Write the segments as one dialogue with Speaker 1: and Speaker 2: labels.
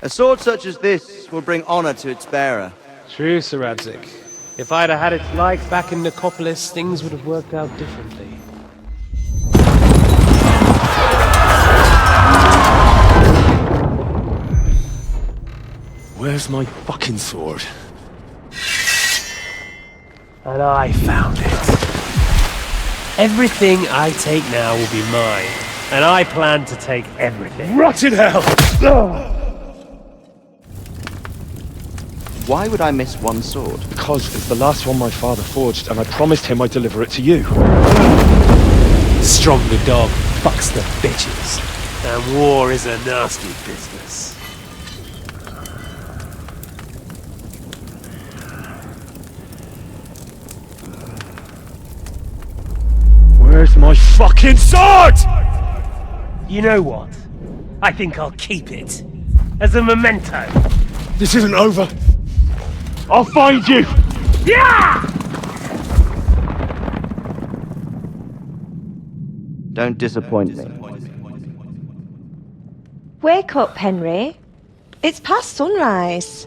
Speaker 1: A sword such as this will bring honor to its bearer.
Speaker 2: True, Sir Radzig. If I'd have had its like back in Nicopolis, things would have worked out differently.
Speaker 3: Where's my fucking sword?
Speaker 2: And I found it. Everything I take now will be mine, and I plan to take everything.
Speaker 3: Rot in hell!
Speaker 1: Why would I miss one sword?
Speaker 3: Because it's the last one my father forged, and I promised him I'd deliver it to you.
Speaker 2: Stronger dog fucks the bitches, and war is a nasty business.
Speaker 3: Where's my fucking sword?
Speaker 2: You know what? I think I'll keep it. As a memento.
Speaker 3: This isn't over. I'll find you!
Speaker 2: Yeah!
Speaker 1: Don't disappoint me.
Speaker 4: Wake up, Henry. It's past sunrise.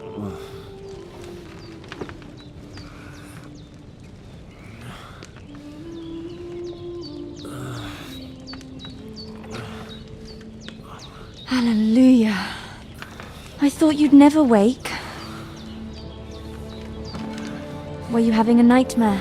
Speaker 5: Hallelujah. I thought you'd never wake. Were you having a nightmare?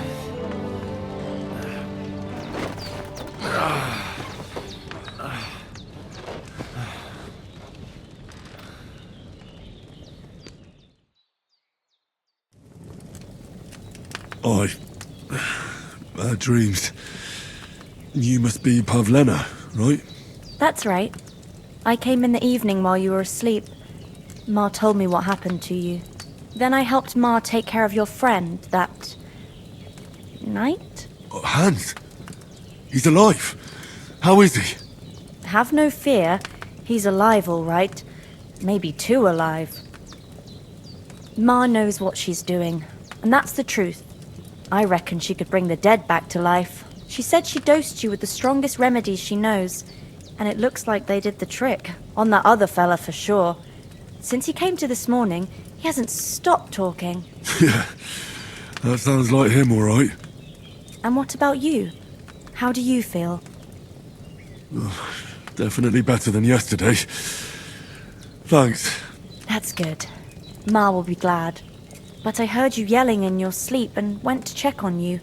Speaker 3: Bad dreams. You must be Pavlena, right?
Speaker 5: That's right. I came in the evening while you were asleep. Ma told me what happened to you. Then I helped Ma take care of your friend that night?
Speaker 3: Hans? He's alive. How is he?
Speaker 5: Have no fear. He's alive, all right. Maybe too alive. Ma knows what she's doing, and that's the truth. I reckon she could bring the dead back to life. She said she dosed you with the strongest remedies she knows, and it looks like they did the trick. On that other fella for sure. Since he came to this morning, he hasn't stopped talking.
Speaker 3: Yeah, that sounds like him, all right.
Speaker 5: And what about you? How do you feel?
Speaker 3: Definitely better than yesterday. Thanks.
Speaker 5: That's good. Ma will be glad. But I heard you yelling in your sleep and went to check on you.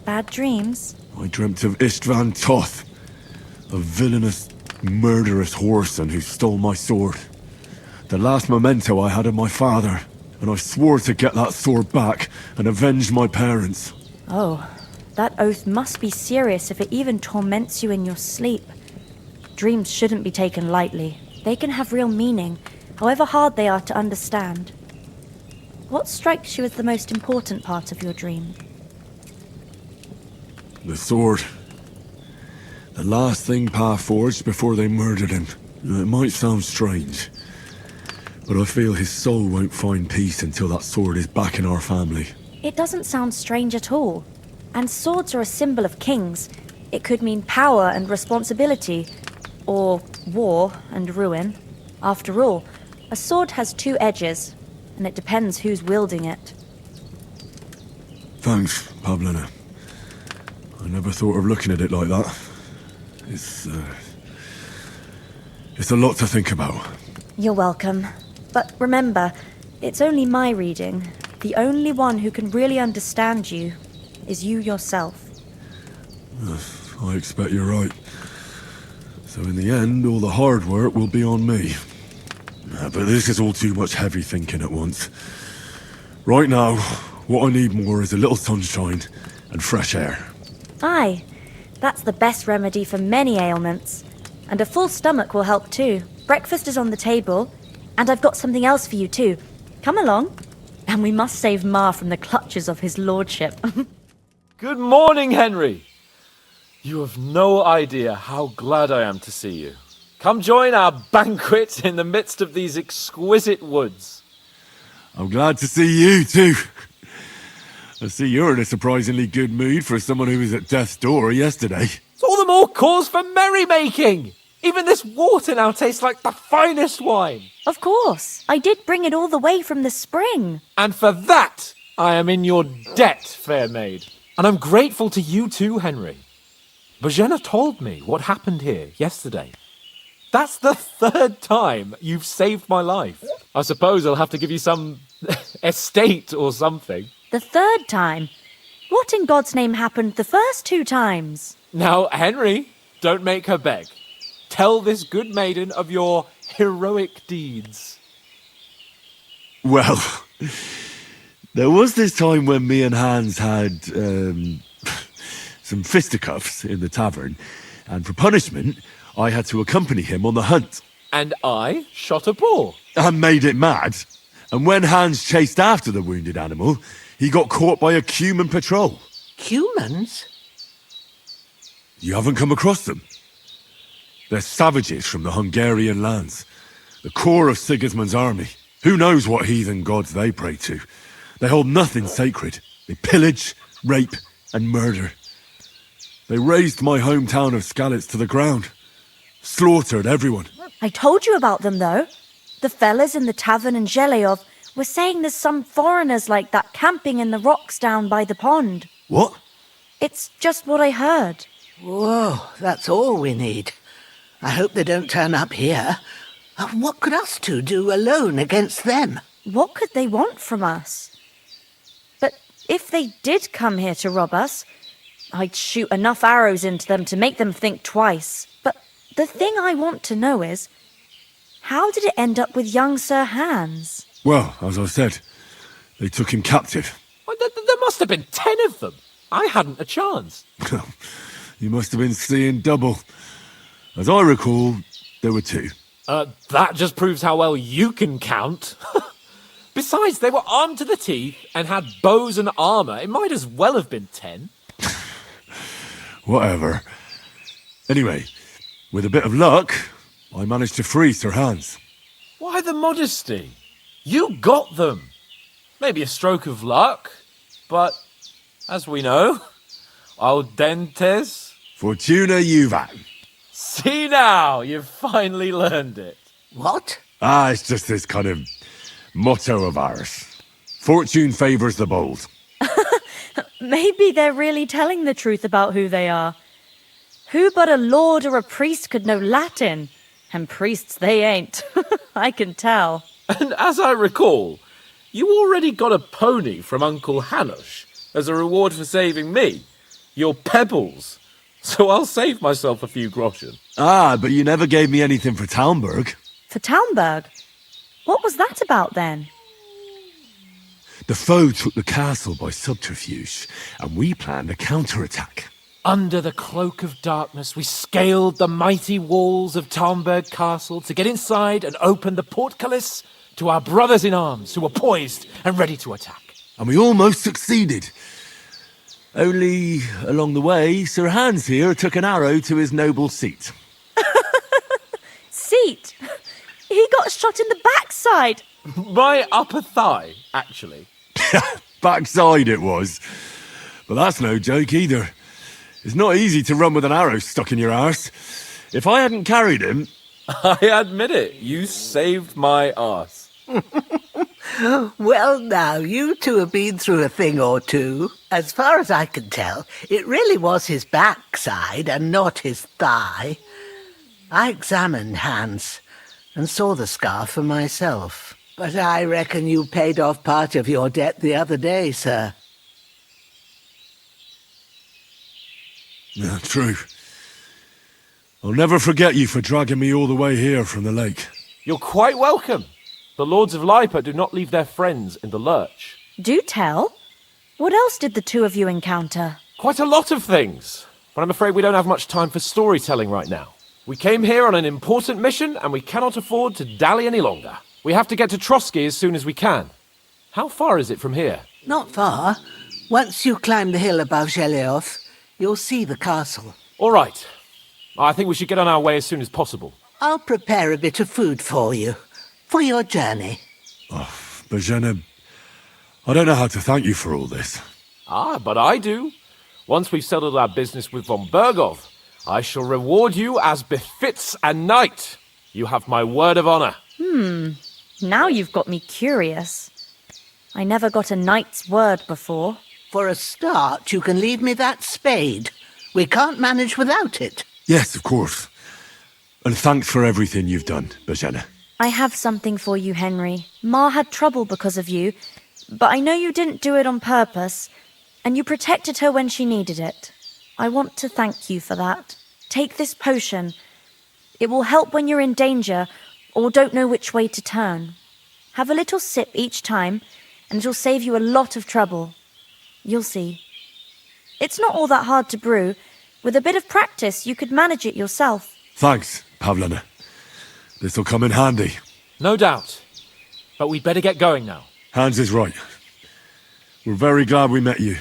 Speaker 5: Bad dreams?
Speaker 3: I dreamt of Istvan Toth, a villainous, murderous whoreson who stole my sword. The last memento I had of my father, and I swore to get that sword back and avenge my parents.
Speaker 5: Oh, that oath must be serious if it even torments you in your sleep. Dreams shouldn't be taken lightly. They can have real meaning, however hard they are to understand. What strikes you as the most important part of your dream?
Speaker 3: The sword. The last thing Pa forged before they murdered him. It might sound strange, but I feel his soul won't find peace until that sword is back in our family.
Speaker 5: It doesn't sound strange at all. And swords are a symbol of kings. It could mean power and responsibility, or war and ruin. After all, a sword has two edges, and it depends who's wielding it.
Speaker 3: Thanks, Pavlena. I never thought of looking at it like that. It's a lot to think about.
Speaker 5: You're welcome. But remember, it's only my reading. The only one who can really understand you is you yourself.
Speaker 3: I expect you're right. So in the end, all the hard work will be on me. But this is all too much heavy thinking at once. Right now, what I need more is a little sunshine and fresh air.
Speaker 5: Aye, that's the best remedy for many ailments. And a full stomach will help too. Breakfast is on the table, and I've got something else for you too. Come along. And we must save Ma from the clutches of his lordship.
Speaker 6: Good morning, Henry. You have no idea how glad I am to see you. Come join our banquet in the midst of these exquisite woods.
Speaker 3: I'm glad to see you too. I see you're in a surprisingly good mood for someone who was at death's door yesterday.
Speaker 6: It's all the more cause for merrymaking. Even this water now tastes like the finest wine.
Speaker 5: Of course. I did bring it all the way from the spring.
Speaker 6: And for that, I am in your debt, fair maid. And I'm grateful to you too, Henry. Bojena told me what happened here yesterday. That's the third time you've saved my life. I suppose I'll have to give you some estate or something.
Speaker 5: The third time? What in God's name happened the first 2 times?
Speaker 6: Now, Henry, don't make her beg. Tell this good maiden of your heroic deeds.
Speaker 3: Well, there was this time when me and Hans had some fisticuffs in the tavern, and for punishment, I had to accompany him on the hunt.
Speaker 6: And I shot a boar.
Speaker 3: I made it mad. And when Hans chased after the wounded animal, he got caught by a Cuman patrol.
Speaker 7: Humans?
Speaker 3: You haven't come across them? They're savages from the Hungarian lands. The core of Sigismund's army. Who knows what heathen gods they pray to? They hold nothing sacred. They pillage, rape, and murder. They razed my hometown of Skalitz to the ground. Slaughtered everyone.
Speaker 5: I told you about them, though. The fellas in the tavern in Zheleov were saying there's some foreigners like that camping in the rocks down by the pond.
Speaker 3: What?
Speaker 5: It's just what I heard.
Speaker 7: Whoa, that's all we need. I hope they don't turn up here. What could us two do alone against them?
Speaker 5: What could they want from us? But if they did come here to rob us, I'd shoot enough arrows into them to make them think twice. But the thing I want to know is, how did it end up with young Sir Hans?
Speaker 3: Well, as I said, they took him captive.
Speaker 6: Well, there must have been 10 of them. I hadn't a chance.
Speaker 3: You must have been seeing double. As I recall, there were 2.
Speaker 6: That just proves how well you can count. Besides, they were armed to the teeth and had bows and armour. It might as well have been 10.
Speaker 3: Whatever. Anyway, with a bit of luck, I managed to free Sir Hans.
Speaker 6: Why the modesty? You got them. Maybe a stroke of luck, but as we know, audentes.
Speaker 3: Fortuna juvat.
Speaker 6: See now, you've finally learned it.
Speaker 7: What?
Speaker 3: It's just this kind of motto of ours. Fortune favours the bold.
Speaker 5: Maybe they're really telling the truth about who they are. Who but a lord or a priest could know Latin? And priests they ain't. I can tell.
Speaker 6: And as I recall, you already got a pony from Uncle Hanush as a reward for saving me. Your pebbles. So I'll save myself a few groschen.
Speaker 3: But you never gave me anything for Talmberg.
Speaker 5: For Talmberg? What was that about then?
Speaker 3: The foe took the castle by subterfuge, and we planned a counterattack.
Speaker 6: Under the cloak of darkness, we scaled the mighty walls of Talmberg Castle to get inside and open the portcullis to our brothers in arms who were poised and ready to attack.
Speaker 3: And we almost succeeded. Only, along the way, Sir Hans here took an arrow to his noble seat.
Speaker 5: Seat? He got shot in the backside.
Speaker 6: My upper thigh, actually.
Speaker 3: Backside it was. But that's no joke either. It's not easy to run with an arrow stuck in your arse. If I hadn't carried him...
Speaker 6: I admit it, you saved my arse.
Speaker 7: Well, now, you two have been through a thing or two. As far as I can tell, it really was his backside and not his thigh. I examined Hans and saw the scar for myself. But I reckon you paid off part of your debt the other day, sir.
Speaker 3: Yeah, true. I'll never forget you for dragging me all the way here from the lake.
Speaker 6: You're quite welcome. The Lords of Lipa do not leave their friends in the lurch.
Speaker 5: Do tell. What else did the two of you encounter?
Speaker 6: Quite a lot of things. But I'm afraid we don't have much time for storytelling right now. We came here on an important mission and we cannot afford to dally any longer. We have to get to Trotsky as soon as we can. How far is it from here?
Speaker 7: Not far. Once you climb the hill above Zheleov, you'll see the castle.
Speaker 6: All right. I think we should get on our way as soon as possible.
Speaker 7: I'll prepare a bit of food for you, for your journey.
Speaker 3: Bojena, I don't know how to thank you for all this.
Speaker 6: But I do. Once we've settled our business with von Bergov, I shall reward you as befits a knight. You have my word of honor.
Speaker 5: Now you've got me curious. I never got a knight's word before.
Speaker 7: For a start, you can leave me that spade. We can't manage without it.
Speaker 3: Yes, of course. And thanks for everything you've done, Bajena.
Speaker 5: I have something for you, Henry. Ma had trouble because of you, but I know you didn't do it on purpose, and you protected her when she needed it. I want to thank you for that. Take this potion. It will help when you're in danger or don't know which way to turn. Have a little sip each time, and it'll save you a lot of trouble. You'll see. It's not all that hard to brew. With a bit of practice, you could manage it yourself.
Speaker 3: Thanks, Pavlena. This'll come in handy.
Speaker 6: No doubt. But we'd better get going now.
Speaker 3: Hans is right. We're very glad we met you.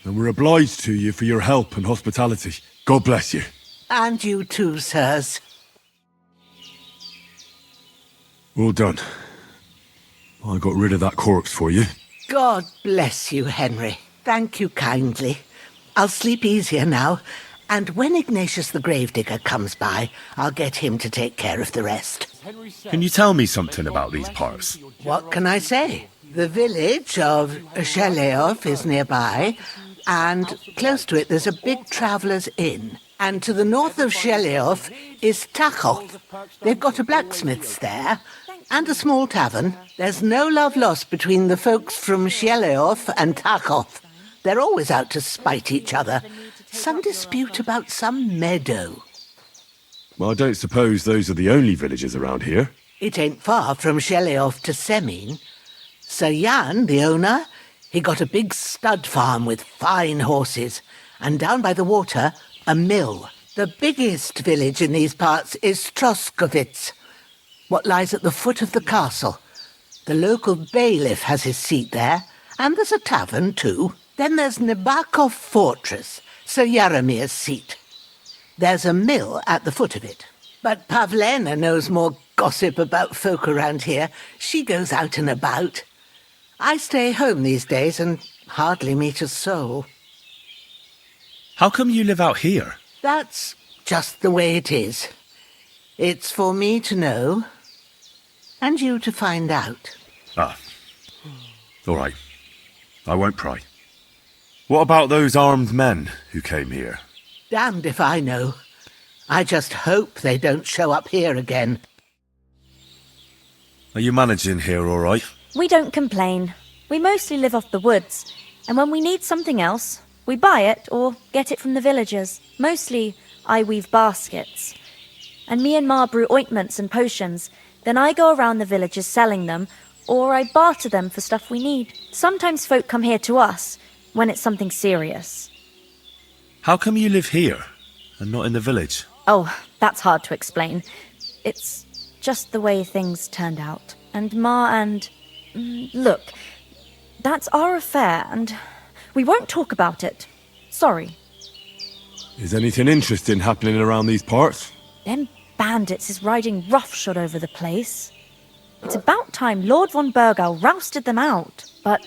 Speaker 3: And we're obliged to you for your help and hospitality. God bless you.
Speaker 7: And you too, sirs.
Speaker 3: All done. I got rid of that corpse for you.
Speaker 7: God bless you, Henry. Thank you kindly. I'll sleep easier now, and when Ignatius the Gravedigger comes by, I'll get him to take care of the rest.
Speaker 8: Can you tell me something about these parts?
Speaker 7: What can I say? The village of Sheleov is nearby, and close to it there's a big traveller's inn. And to the north of Sheleov is Tachov. They've got a blacksmith's there, and a small tavern. There's no love lost between the folks from Sheleov and Tachov. They're always out to spite each other. Some dispute about some meadow.
Speaker 3: Well, I don't suppose those are the only villages around here.
Speaker 7: It ain't far from Sheleov to Semin. Sir Jan, the owner, he got a big stud farm with fine horses, and down by the water, a mill. The biggest village in these parts is Troskovitz, what lies at the foot of the castle. The local bailiff has his seat there, and there's a tavern too. Then there's Nebakov Fortress, Sir Yaramir's seat. There's a mill at the foot of it. But Pavlena knows more gossip about folk around here. She goes out and about. I stay home these days and hardly meet a soul.
Speaker 8: How come you live out here?
Speaker 7: That's just the way it is. It's for me to know, and you to find out.
Speaker 8: Ah. All right. I won't pry. What about those armed men who came here?
Speaker 7: Damned if I know. I just hope they don't show up here again.
Speaker 8: Are you managing here all right?
Speaker 5: We don't complain. We mostly live off the woods, and when we need something else, we buy it or get it from the villagers. Mostly, I weave baskets. And me and Ma brew ointments and potions. Then I go around the villages selling them, or I barter them for stuff we need. Sometimes folk come here to us, when it's something serious.
Speaker 8: How come you live here and not in the village?
Speaker 5: Oh, that's hard to explain. It's just the way things turned out. And Ma and... Look, that's our affair, and we won't talk about it. Sorry.
Speaker 3: Is anything interesting happening around these parts?
Speaker 5: Them bandits is riding roughshod over the place. It's about time Lord von Burgau rousted them out, but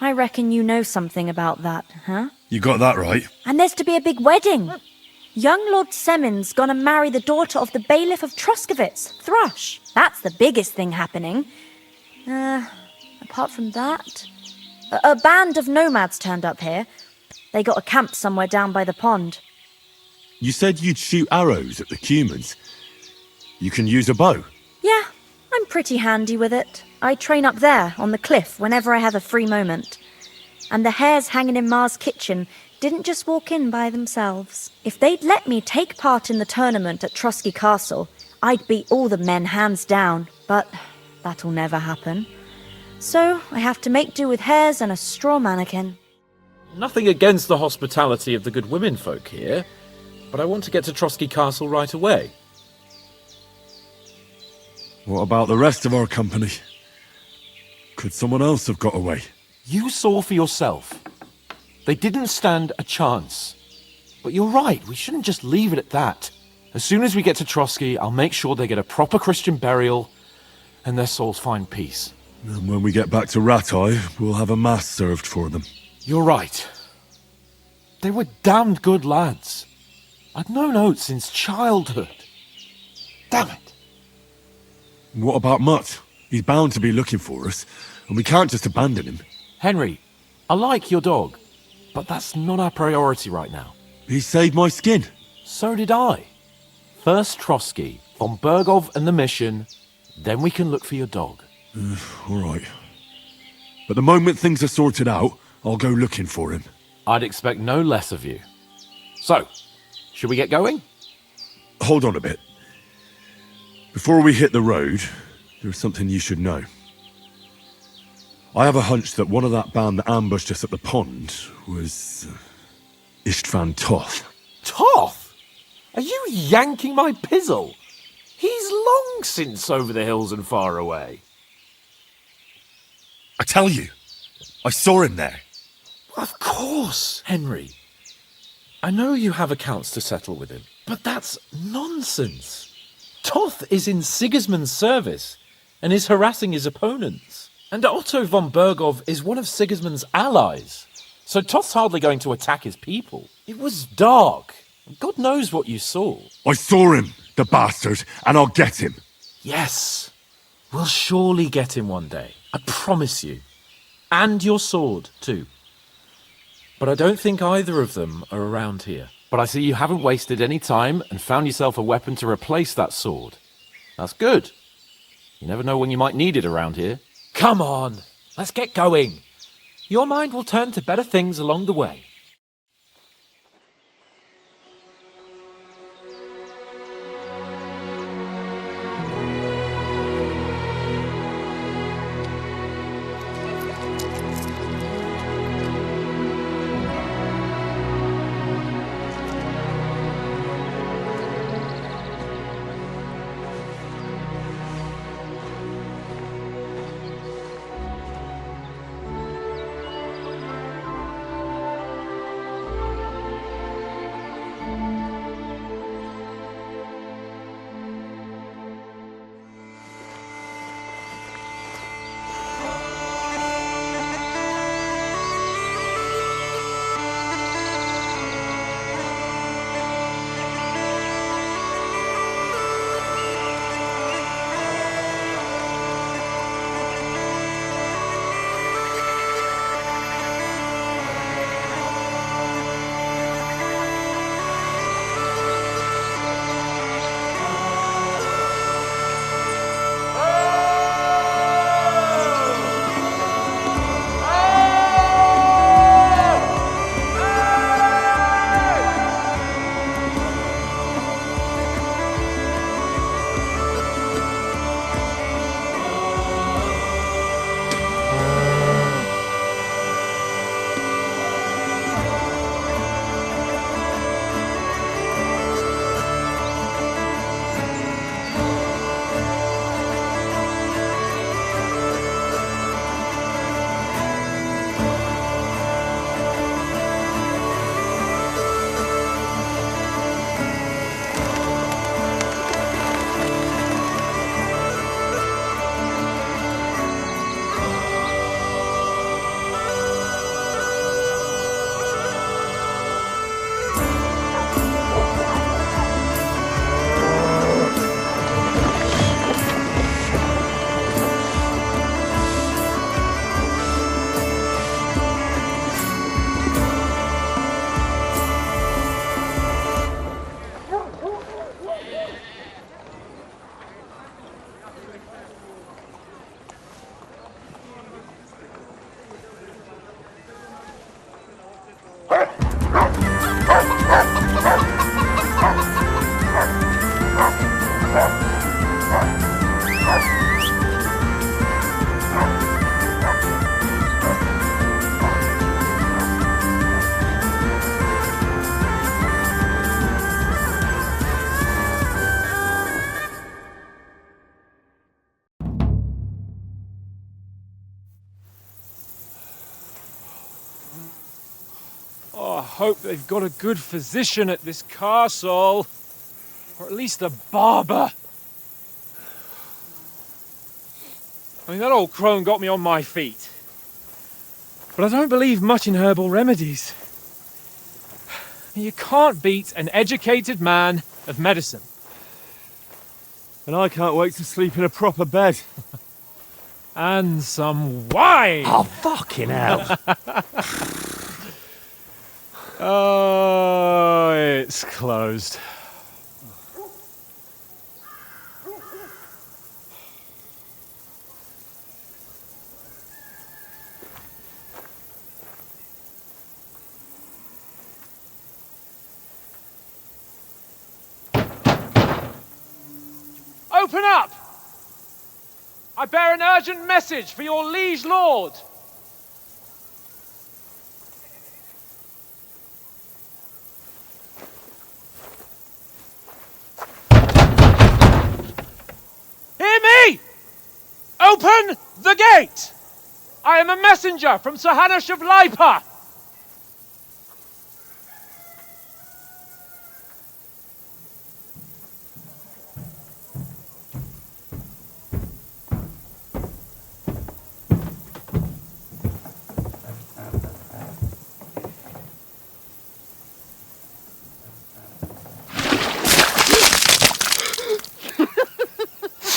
Speaker 5: I reckon you know something about that, huh?
Speaker 8: You got that right.
Speaker 5: And there's to be a big wedding. Young Lord Semin's gonna marry the daughter of the bailiff of Troskovitz, Thrush. That's the biggest thing happening. Apart from that, a band of nomads turned up here. They got a camp somewhere down by the pond.
Speaker 3: You said you'd shoot arrows at the humans. You can use a bow.
Speaker 5: Yeah, I'm pretty handy with it. I train up there, on the cliff, whenever I have a free moment. And the hares hanging in Ma's kitchen didn't just walk in by themselves. If they'd let me take part in the tournament at Trotsky Castle, I'd beat all the men hands down, but that'll never happen. So I have to make do with hares and a straw mannequin.
Speaker 6: Nothing against the hospitality of the good women folk here, but I want to get to Trotsky Castle right away.
Speaker 3: What about the rest of our company? Could someone else have got away?
Speaker 6: You saw for yourself. They didn't stand a chance. But you're right, we shouldn't just leave it at that. As soon as we get to Trotsky, I'll make sure they get a proper Christian burial and their souls find peace.
Speaker 3: And when we get back to Ratai, we'll have a mass served for them.
Speaker 6: You're right. They were damned good lads. I'd known Oates since childhood. Damn it.
Speaker 3: What about Mutt? He's bound to be looking for us, and we can't just abandon him.
Speaker 6: Henry, I like your dog, but that's not our priority right now.
Speaker 3: He saved my skin.
Speaker 6: So did I. First Trotsky, von Bergov and the mission, then we can look for your dog.
Speaker 3: All right. But the moment things are sorted out, I'll go looking for him.
Speaker 6: I'd expect no less of you. So, should we get going?
Speaker 3: Hold on a bit. Before we hit the road, there's something you should know. I have a hunch that one of that band that ambushed us at the pond was Istvan Toth.
Speaker 6: Toth? Are you yanking my pizzle? He's long since over the hills and far away.
Speaker 8: I tell you, I saw him there.
Speaker 6: Of course, Henry. I know you have accounts to settle with him, but that's nonsense. Toth is in Sigismund's service and is harassing his opponents. And Otto von Bergov is one of Sigismund's allies. So Toth's hardly going to attack his people. It was dark. God knows what you saw.
Speaker 3: I saw him, the bastard, and I'll get him.
Speaker 6: Yes. We'll surely get him one day. I promise you. And your sword, too. But I don't think either of them are around here. But I see you haven't wasted any time and found yourself a weapon to replace that sword. That's good. You never know when you might need it around here. Come on, let's get going. Your mind will turn to better things along the way.
Speaker 9: I hope they've got a good physician at this castle. Or at least a barber. I mean, that old crone got me on my feet. But I don't believe much in herbal remedies. You can't beat an educated man of medicine.
Speaker 10: And I can't wait to sleep in a proper bed.
Speaker 9: And some wine!
Speaker 10: Oh, fucking hell.
Speaker 9: Oh, it's closed. Open up! I bear an urgent message for your liege lord. Hear me! Open the gate! I am a messenger from Sir Hanush of Lipa.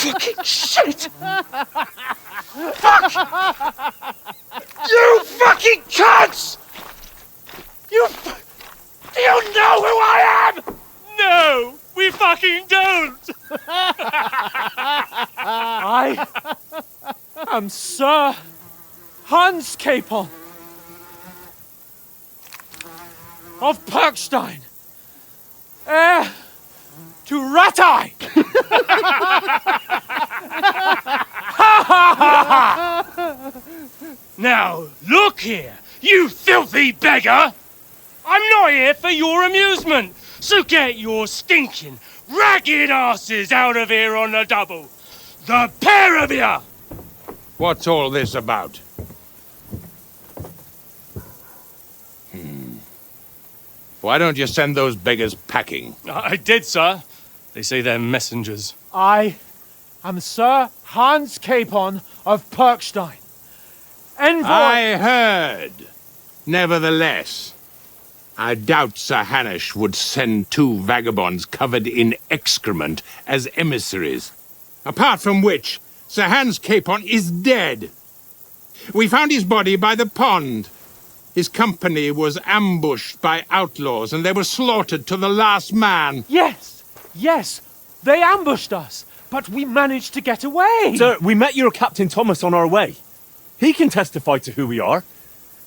Speaker 9: Fucking shit! Fuck! You fucking cunts! Do you know who I am? No, we fucking don't! I am Sir Hans Capon of Perkstein, heir to Ratai! Now, look here, you filthy beggar! I'm not here for your amusement, so get your stinking, ragged asses out of here on the double! The pair of you!
Speaker 11: What's all this about? Why don't you send those beggars packing?
Speaker 9: I did, sir. They say they're messengers. I am Sir Hans Capon of Perkstein. Envoy...
Speaker 11: I heard. Nevertheless, I doubt Sir Hanush would send two vagabonds covered in excrement as emissaries. Apart from which, Sir Hans Capon is dead. We found his body by the pond. His company was ambushed by outlaws, and they were slaughtered to the last man.
Speaker 9: Yes, they ambushed us, but we managed to get away.
Speaker 10: Sir, we met your Captain Thomas on our way. He can testify to who we are.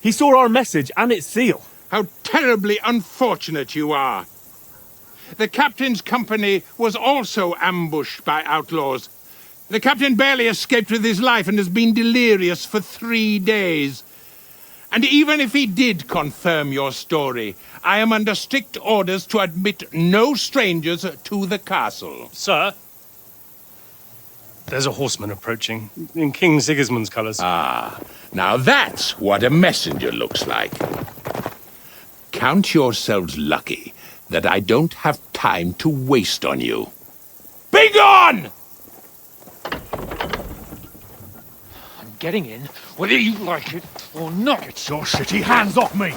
Speaker 10: He saw our message and its seal.
Speaker 11: How terribly unfortunate you are. The captain's company was also ambushed by outlaws. The captain barely escaped with his life and has been delirious for 3 days. And even if he did confirm your story, I am under strict orders to admit no strangers to the castle.
Speaker 9: Sir, there's a horseman approaching, in King Sigismund's colours.
Speaker 11: Ah, now that's what a messenger looks like. Count yourselves lucky that I don't have time to waste on you. Be gone!
Speaker 9: I'm getting in, whether you like it or not.
Speaker 10: Get your shitty hands off me!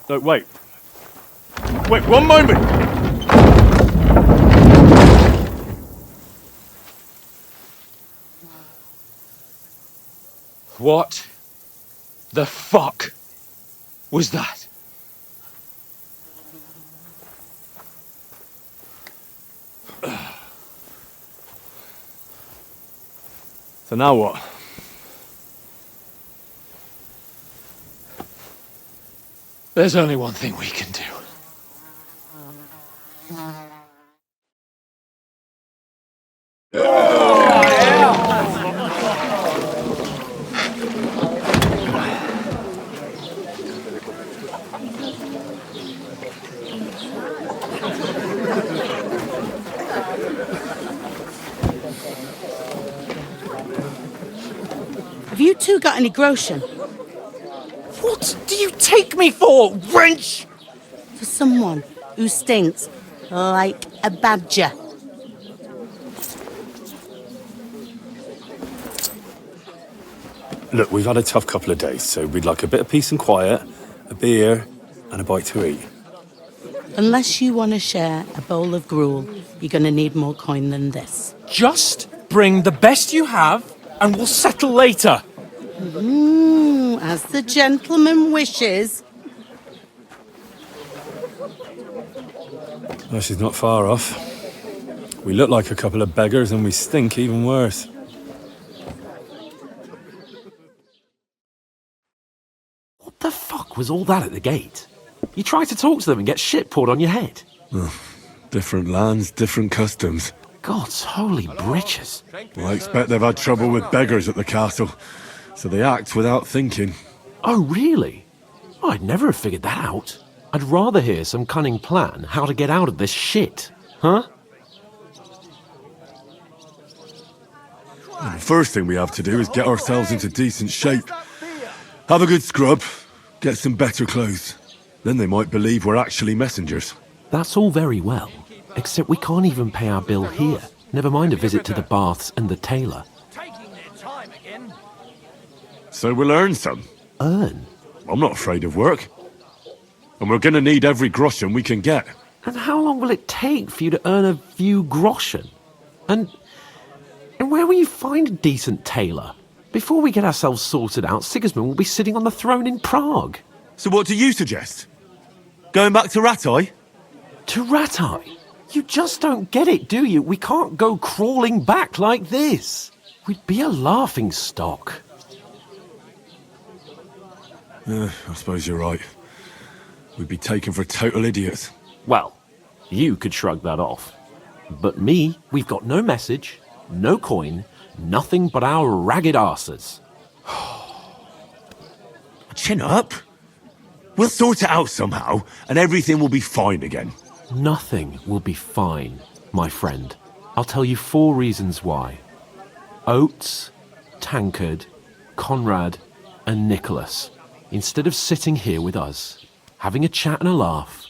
Speaker 10: No, wait. Wait, one moment!
Speaker 9: What the fuck was that?
Speaker 10: So now what?
Speaker 9: There's only one thing we can do.
Speaker 12: Have you two got any groschen?
Speaker 10: What do you take me for, wench?
Speaker 12: For someone who stinks like a badger.
Speaker 3: Look, we've had a tough couple of days, so we'd like a bit of peace and quiet, a beer, and a bite to eat.
Speaker 12: Unless you want to share a bowl of gruel, you're going to need more coin than this.
Speaker 6: Just bring the best you have, and we'll settle later.
Speaker 12: As the gentleman wishes.
Speaker 3: Well, she's not far off. We look like a couple of beggars, and we stink even worse.
Speaker 6: What the fuck was all that at the gate? You try to talk to them and get shit poured on your head.
Speaker 3: Different lands, different customs.
Speaker 6: God's holy britches.
Speaker 3: Well, I expect they've had trouble with beggars at the castle, so they act without thinking.
Speaker 6: Oh, really? Oh, I'd never have figured that out. I'd rather hear some cunning plan how to get out of this shit. Huh?
Speaker 3: And the first thing we have to do is get ourselves into decent shape. Have a good scrub, get some better clothes. Then they might believe we're actually messengers.
Speaker 6: That's all very well, except we can't even pay our bill here. Never mind a visit to the baths and the tailor.
Speaker 3: So we'll earn some.
Speaker 6: Earn?
Speaker 3: I'm not afraid of work. And we're gonna need every groschen we can get.
Speaker 6: And how long will it take for you to earn a few groschen? And where will you find a decent tailor? Before we get ourselves sorted out, Sigismund will be sitting on the throne in Prague.
Speaker 3: So what do you suggest? Going back to Ratai?
Speaker 6: To Ratai? You just don't get it, do you? We can't go crawling back like this. We'd be a laughing stock.
Speaker 3: I suppose you're right. We'd be taken for total idiots.
Speaker 6: Well, you could shrug that off. But me, we've got no message, no coin, nothing but our ragged arses.
Speaker 3: Chin up. We'll sort it out somehow, and everything will be fine again.
Speaker 6: Nothing will be fine, my friend. I'll tell you 4 reasons why. Oates, Tankard, Conrad, and Nicholas. Instead of sitting here with us, having a chat and a laugh,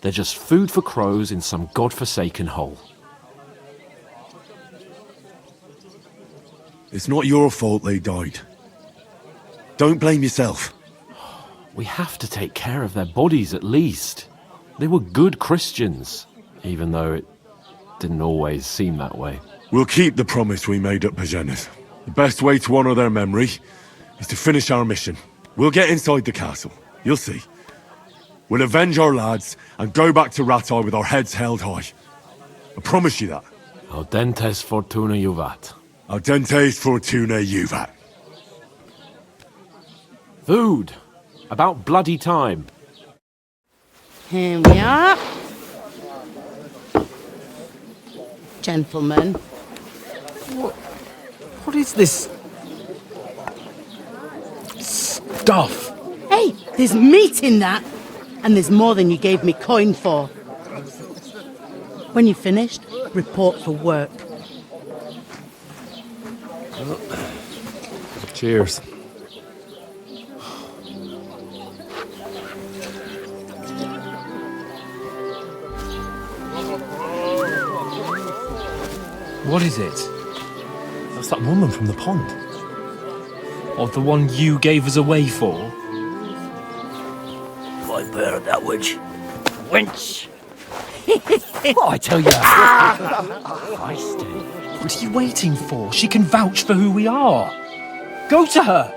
Speaker 6: they're just food for crows in some godforsaken hole.
Speaker 3: It's not your fault they died. Don't blame yourself.
Speaker 6: We have to take care of their bodies at least. They were good Christians, even though it didn't always seem that way.
Speaker 3: We'll keep the promise we made at Pagenas. The best way to honour their memory is to finish our mission. We'll get inside the castle. You'll see. We'll avenge our lads and go back to Ratai with our heads held high. I promise you that.
Speaker 6: Audentes fortuna juvat.
Speaker 3: Audentes fortuna juvat.
Speaker 6: Food. About bloody time.
Speaker 12: Here we are. Gentlemen.
Speaker 6: What is this stuff?
Speaker 12: Hey, there's meat in that. And there's more than you gave me coin for. When you're finished, report for work.
Speaker 3: Cheers.
Speaker 2: What is it?
Speaker 10: That's that woman from the pond.
Speaker 2: Or the one you gave us away for?
Speaker 1: I bear that witch. Wench!
Speaker 2: What I tell you? What are you waiting for? She can vouch for who we are. Go to her.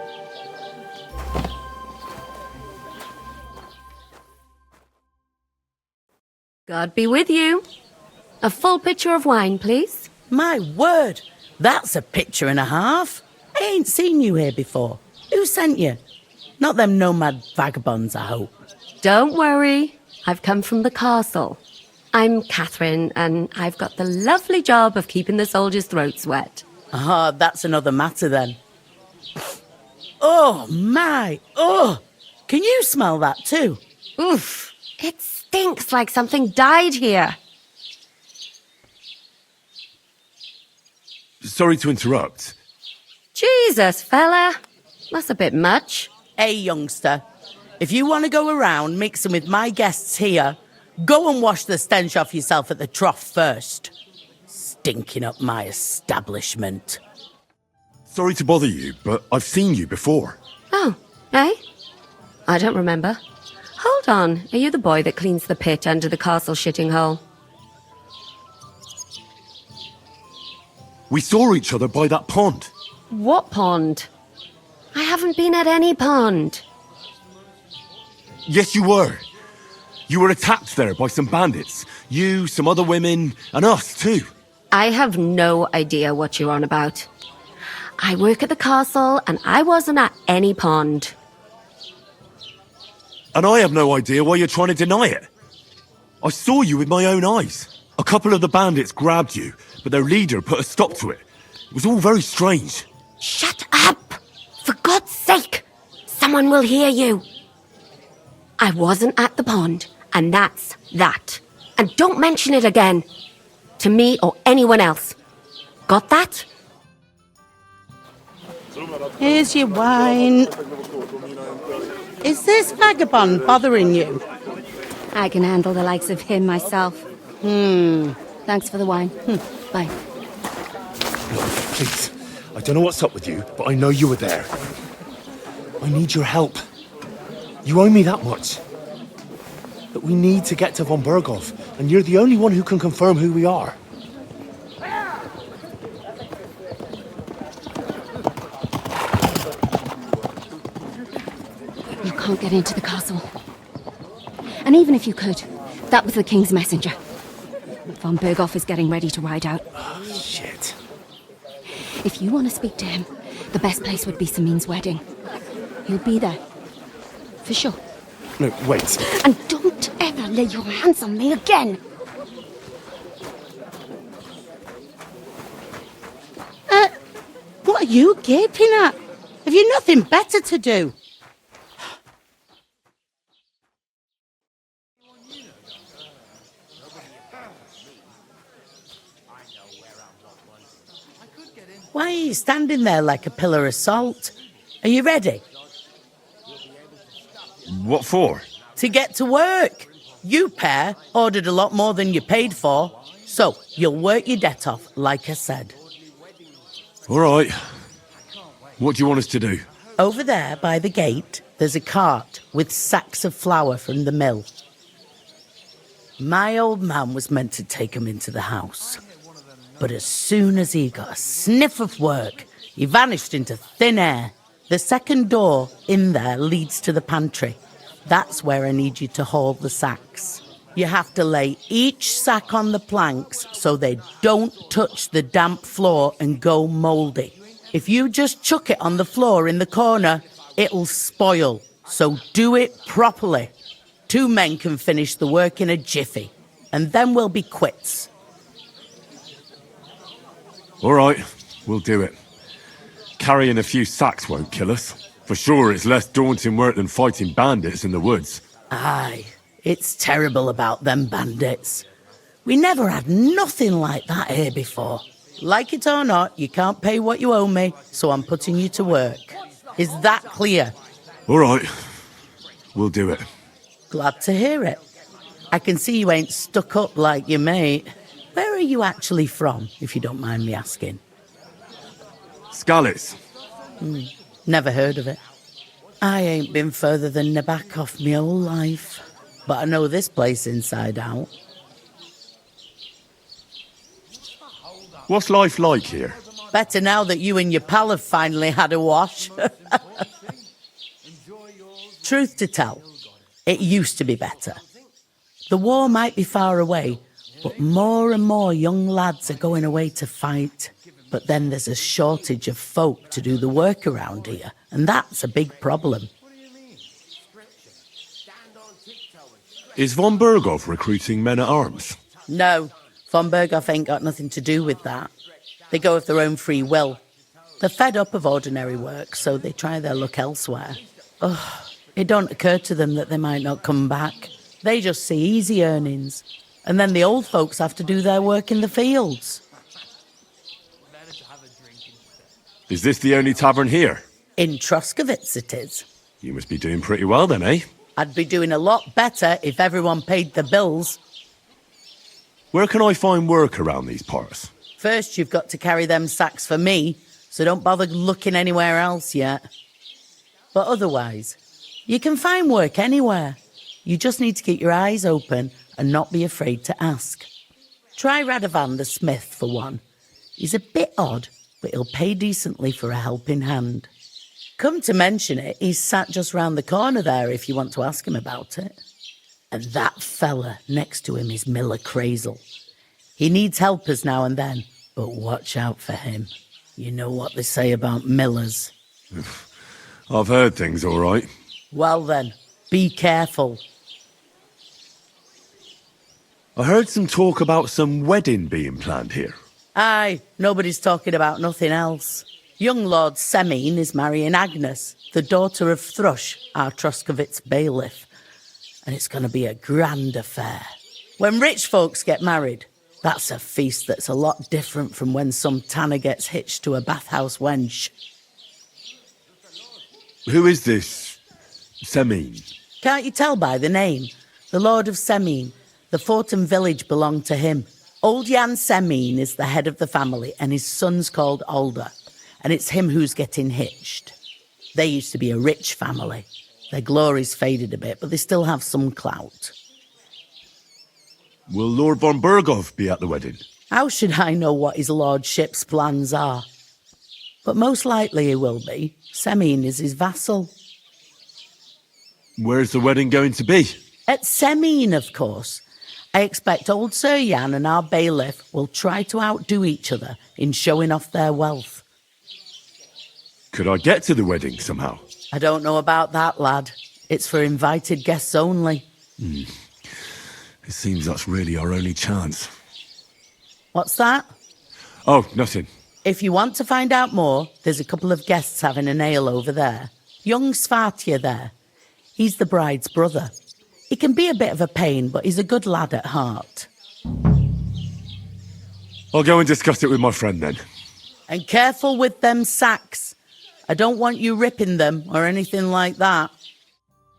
Speaker 13: God be with you. A full pitcher of wine, please.
Speaker 12: My word, that's a picture and a half. I ain't seen you here before. Who sent you? Not them nomad vagabonds, I hope.
Speaker 13: Don't worry. I've come from the castle. I'm Catherine, and I've got the lovely job of keeping the soldiers' throats wet.
Speaker 12: Ah, that's another matter then. Oh, my. Oh, can you smell that too?
Speaker 13: Oof. It stinks like something died here.
Speaker 3: Sorry to interrupt.
Speaker 13: Jesus, fella. That's a bit much.
Speaker 12: Hey, youngster. If you want to go around mixing with my guests here, go and wash the stench off yourself at the trough first. Stinking up my establishment.
Speaker 3: Sorry to bother you, but I've seen you before.
Speaker 13: Oh, eh? I don't remember. Hold on, are you the boy that cleans the pit under the castle shitting hole?
Speaker 3: We saw each other by that pond.
Speaker 13: What pond? I haven't been at any pond.
Speaker 3: Yes, you were. You were attacked there by some bandits. You, some other women, and us too.
Speaker 13: I have no idea what you're on about. I work at the castle, and I wasn't at any pond.
Speaker 3: And I have no idea why you're trying to deny it. I saw you with my own eyes. A couple of the bandits grabbed you, but their leader put a stop to it. It was all very strange.
Speaker 13: Shut up! For God's sake! Someone will hear you. I wasn't at the pond, and that's that. And don't mention it again. To me or anyone else. Got that?
Speaker 12: Here's your wine. Is this vagabond bothering you?
Speaker 13: I can handle the likes of him myself. Thanks for the wine. Bye.
Speaker 3: Look, please. I don't know what's up with you, but I know you were there. I need your help. You owe me that much. But we need to get to von Berghoff, and you're the only one who can confirm who we are.
Speaker 13: You can't get into the castle. And even if you could, that was the king's messenger. Von Berghoff is getting ready to ride out.
Speaker 3: Oh, shit.
Speaker 13: If you want to speak to him, the best place would be Samin's wedding. He'll be there. For sure.
Speaker 3: No, wait.
Speaker 13: And don't ever lay your hands on me again!
Speaker 12: What are you gaping at? Have you nothing better to do? Why are you standing there like a pillar of salt? Are you ready?
Speaker 3: What for?
Speaker 12: To get to work. You pair ordered a lot more than you paid for, so you'll work your debt off, like I said.
Speaker 3: All right. What do you want us to do?
Speaker 12: Over there by the gate, there's a cart with sacks of flour from the mill. My old man was meant to take 'em into the house. But as soon as he got a sniff of work, he vanished into thin air. The second door in there leads to the pantry. That's where I need you to haul the sacks. You have to lay each sack on the planks so they don't touch the damp floor and go mouldy. If you just chuck it on the floor in the corner, it'll spoil. So do it properly. 2 men can finish the work in a jiffy, and then we'll be quits.
Speaker 3: All right, we'll do it. Carrying a few sacks won't kill us. For sure, it's less daunting work than fighting bandits in the woods.
Speaker 12: Aye, it's terrible about them bandits. We never had nothing like that here before. Like it or not, you can't pay what you owe me, so I'm putting you to work. Is that clear?
Speaker 3: All right, we'll do it.
Speaker 12: Glad to hear it. I can see you ain't stuck up like your mate. Where are you actually from, if you don't mind me asking?
Speaker 3: Skalitz.
Speaker 12: Never heard of it. I ain't been further than Nabakov my whole life, but I know this place inside out.
Speaker 3: What's life like here?
Speaker 12: Better now that you and your pal have finally had a wash. Truth to tell, it used to be better. The war might be far away, but more and more young lads are going away to fight. But then there's a shortage of folk to do the work around here, and that's a big problem.
Speaker 3: Is von Berghoff recruiting men-at-arms?
Speaker 12: No, von Berghoff ain't got nothing to do with that. They go of their own free will. They're fed up of ordinary work, so they try their luck elsewhere. It don't occur to them that they might not come back. They just see easy earnings, and then the old folks have to do their work in the fields.
Speaker 3: Is this the only tavern here?
Speaker 12: In Troskovitz it is.
Speaker 3: You must be doing pretty well then, eh?
Speaker 12: I'd be doing a lot better if everyone paid the bills.
Speaker 3: Where can I find work around these parts?
Speaker 12: First, you've got to carry them sacks for me, so don't bother looking anywhere else yet. But otherwise, you can find work anywhere. You just need to keep your eyes open and not be afraid to ask. Try Radovan the smith for one. He's a bit odd, but he'll pay decently for a helping hand. Come to mention it, he's sat just round the corner there if you want to ask him about it. And that fella next to him is Miller Crazel. He needs helpers now and then, but watch out for him. You know what they say about Millers.
Speaker 3: I've heard things, all right.
Speaker 12: Well then, be careful.
Speaker 3: I heard some talk about some wedding being planned here.
Speaker 12: Aye, nobody's talking about nothing else. Young Lord Semine is marrying Agnes, the daughter of Thrush, our Troskovitz bailiff. And it's going to be a grand affair. When rich folks get married, that's a feast that's a lot different from when some tanner gets hitched to a bathhouse wench.
Speaker 3: Who is this Semine?
Speaker 12: Can't you tell by the name? The Lord of Semine. The fort and village belong to him. Old Jan Semine is the head of the family, and his son's called Alder. And it's him who's getting hitched. They used to be a rich family. Their glory's faded a bit, but they still have some clout.
Speaker 3: Will Lord von Burgov be at the wedding?
Speaker 12: How should I know what his lordship's plans are? But most likely he will be. Semine is his vassal.
Speaker 3: Where's the wedding going to be?
Speaker 12: At Semine, of course. I expect old Sir Jan and our bailiff will try to outdo each other in showing off their wealth.
Speaker 3: Could I get to the wedding somehow?
Speaker 12: I don't know about that, lad. It's for invited guests only.
Speaker 3: It seems that's really our only chance.
Speaker 12: What's that?
Speaker 3: Oh, nothing.
Speaker 12: If you want to find out more, there's a couple of guests having an ale over there. Young Svartje there. He's the bride's brother. He can be a bit of a pain, but he's a good lad at heart.
Speaker 3: I'll go and discuss it with my friend then.
Speaker 12: And careful with them sacks. I don't want you ripping them or anything like that.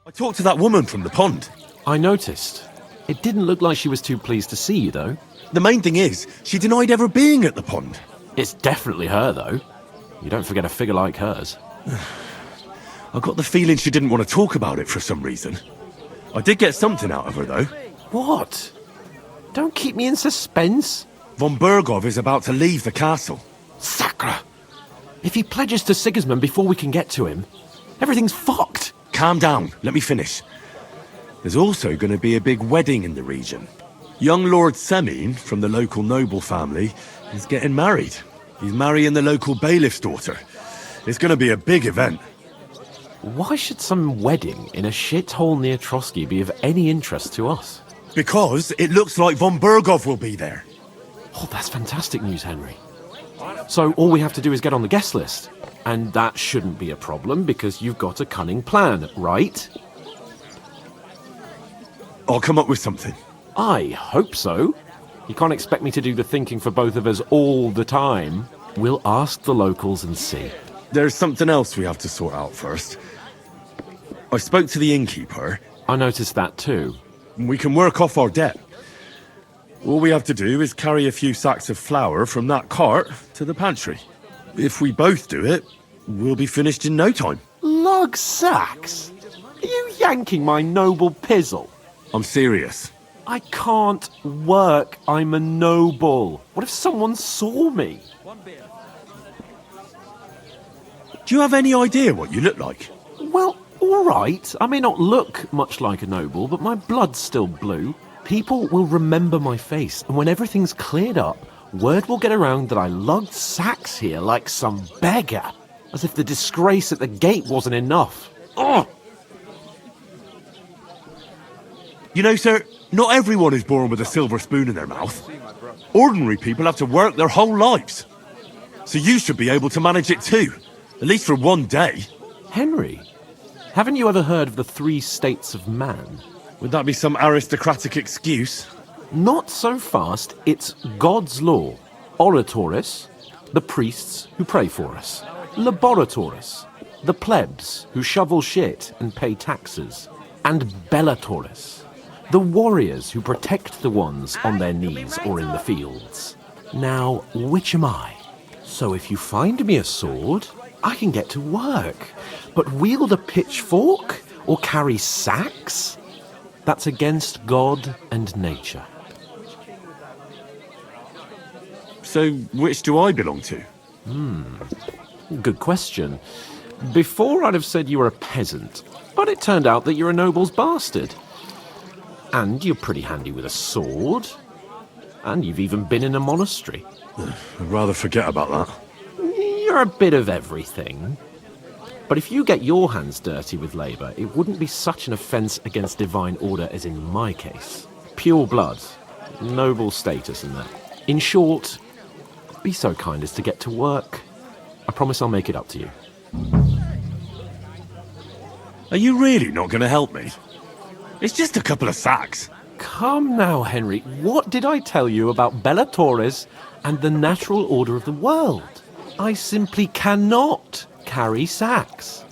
Speaker 3: I talked to that woman from the pond.
Speaker 6: I noticed. It didn't look like she was too pleased to see you, though.
Speaker 3: The main thing is, she denied ever being at the pond.
Speaker 6: It's definitely her, though. You don't forget a figure like hers.
Speaker 3: I got the feeling she didn't want to talk about it for some reason. I did get something out of her, though.
Speaker 6: What? Don't keep me in suspense.
Speaker 3: Von Burgov is about to leave the castle.
Speaker 6: Sacre! If he pledges to Sigismund before we can get to him, everything's fucked.
Speaker 3: Calm down. Let me finish. There's also going to be a big wedding in the region. Young Lord Semine, from the local noble family, is getting married. He's marrying the local bailiff's daughter. It's going to be a big event.
Speaker 6: Why should some wedding in a shithole near Trotsky be of any interest to us?
Speaker 3: Because it looks like von Burgov will be there.
Speaker 6: Oh, that's fantastic news, Henry. So all we have to do is get on the guest list. And that shouldn't be a problem because you've got a cunning plan, right?
Speaker 3: I'll come up with something.
Speaker 6: I hope so. You can't expect me to do the thinking for both of us all the time. We'll ask the locals and see.
Speaker 3: There's something else we have to sort out first. I spoke to the innkeeper.
Speaker 6: I noticed that too.
Speaker 3: We can work off our debt. All we have to do is carry a few sacks of flour from that cart to the pantry. If we both do it, we'll be finished in no time.
Speaker 6: Lug sacks? Are you yanking my noble pizzle?
Speaker 3: I'm serious.
Speaker 6: I can't work. I'm a noble. What if someone saw me?
Speaker 3: Do you have any idea what you look like?
Speaker 6: Well, all right. I may not look much like a noble, but my blood's still blue. People will remember my face, and when everything's cleared up, word will get around that I lugged sacks here like some beggar, as if the disgrace at the gate wasn't enough. Ugh!
Speaker 3: You know, sir, not everyone is born with a silver spoon in their mouth. Ordinary people have to work their whole lives. So you should be able to manage it too, at least for one day.
Speaker 6: Henry, haven't you ever heard of the 3 states of man?
Speaker 3: Would that be some aristocratic excuse?
Speaker 6: Not so fast. It's God's law. Oratoris, the priests who pray for us. Laboratoris, the plebs who shovel shit and pay taxes. And Bellatoris, the warriors who protect the ones on their knees or in the fields. Now, which am I?
Speaker 14: So if you find me a sword, I can get to work. But wield a pitchfork or carry sacks? That's against God and nature.
Speaker 3: So, which do I belong to?
Speaker 14: Good question. Before I'd have said you were a peasant, but it turned out that you're a noble's bastard. And you're pretty handy with a sword. And you've even been in a monastery.
Speaker 3: I'd rather forget about that.
Speaker 14: You're a bit of everything. But if you get your hands dirty with labour, it wouldn't be such an offence against divine order as in my case. Pure blood, noble status and that. In short, be so kind as to get to work. I promise I'll make it up to you.
Speaker 3: Are you really not going to help me? It's just a couple of sacks.
Speaker 14: Come now, Henry. What did I tell you about Bella Torres and the natural order of the world? I simply cannot carry sacks.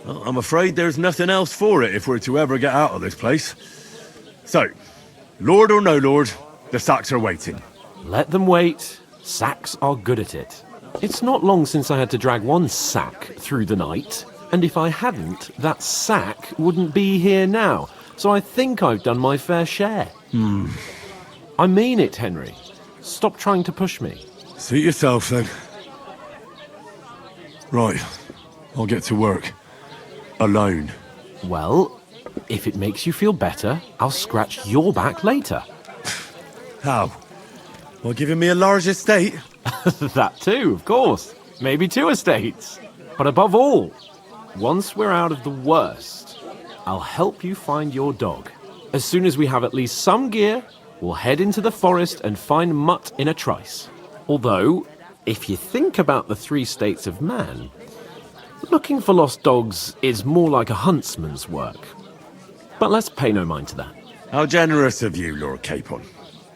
Speaker 3: Well, I'm afraid there's nothing else for it if we're to ever get out of this place. So, Lord or no Lord, the sacks are waiting.
Speaker 14: Let them wait. Sacks are good at it. It's not long since I had to drag one sack through the night, and if I hadn't, that sack wouldn't be here now. So I think I've done my fair share. I mean it, Henry. Stop trying to push me.
Speaker 3: Suit yourself, then. Right, I'll get to work. Alone.
Speaker 14: Well, if it makes you feel better, I'll scratch your back later.
Speaker 3: How? By giving me a large estate?
Speaker 14: That too, of course. Maybe 2 estates. But above all, once we're out of the worst, I'll help you find your dog. As soon as we have at least some gear, we'll head into the forest and find Mutt in a trice. Although, if you think about the 3 states of man, looking for lost dogs is more like a huntsman's work. But let's pay no mind to that.
Speaker 3: How generous of you, Lord Capon.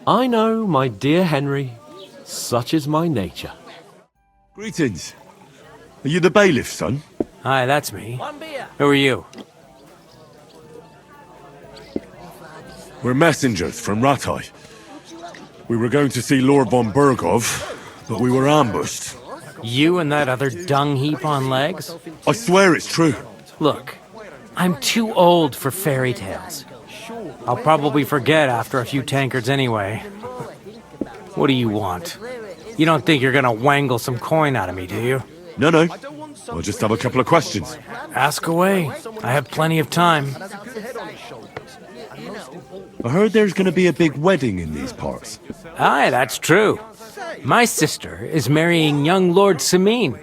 Speaker 14: I know, my dear Henry. Such is my nature.
Speaker 3: Greetings. Are you the bailiff's son?
Speaker 15: Hi, that's me. Who are you?
Speaker 3: We're messengers from Ratai. We were going to see Lord von Bergov, but we were ambushed.
Speaker 15: You and that other dung heap on legs?
Speaker 3: I swear it's true.
Speaker 15: Look, I'm too old for fairy tales. I'll probably forget after a few tankards anyway. What do you want? You don't think you're gonna wangle some coin out of me, do you?
Speaker 3: No. I'll just have a couple of questions.
Speaker 15: Ask away. I have plenty of time.
Speaker 3: I heard there's going to be a big wedding in these parts.
Speaker 15: Aye, that's true. My sister is marrying young Lord Samin.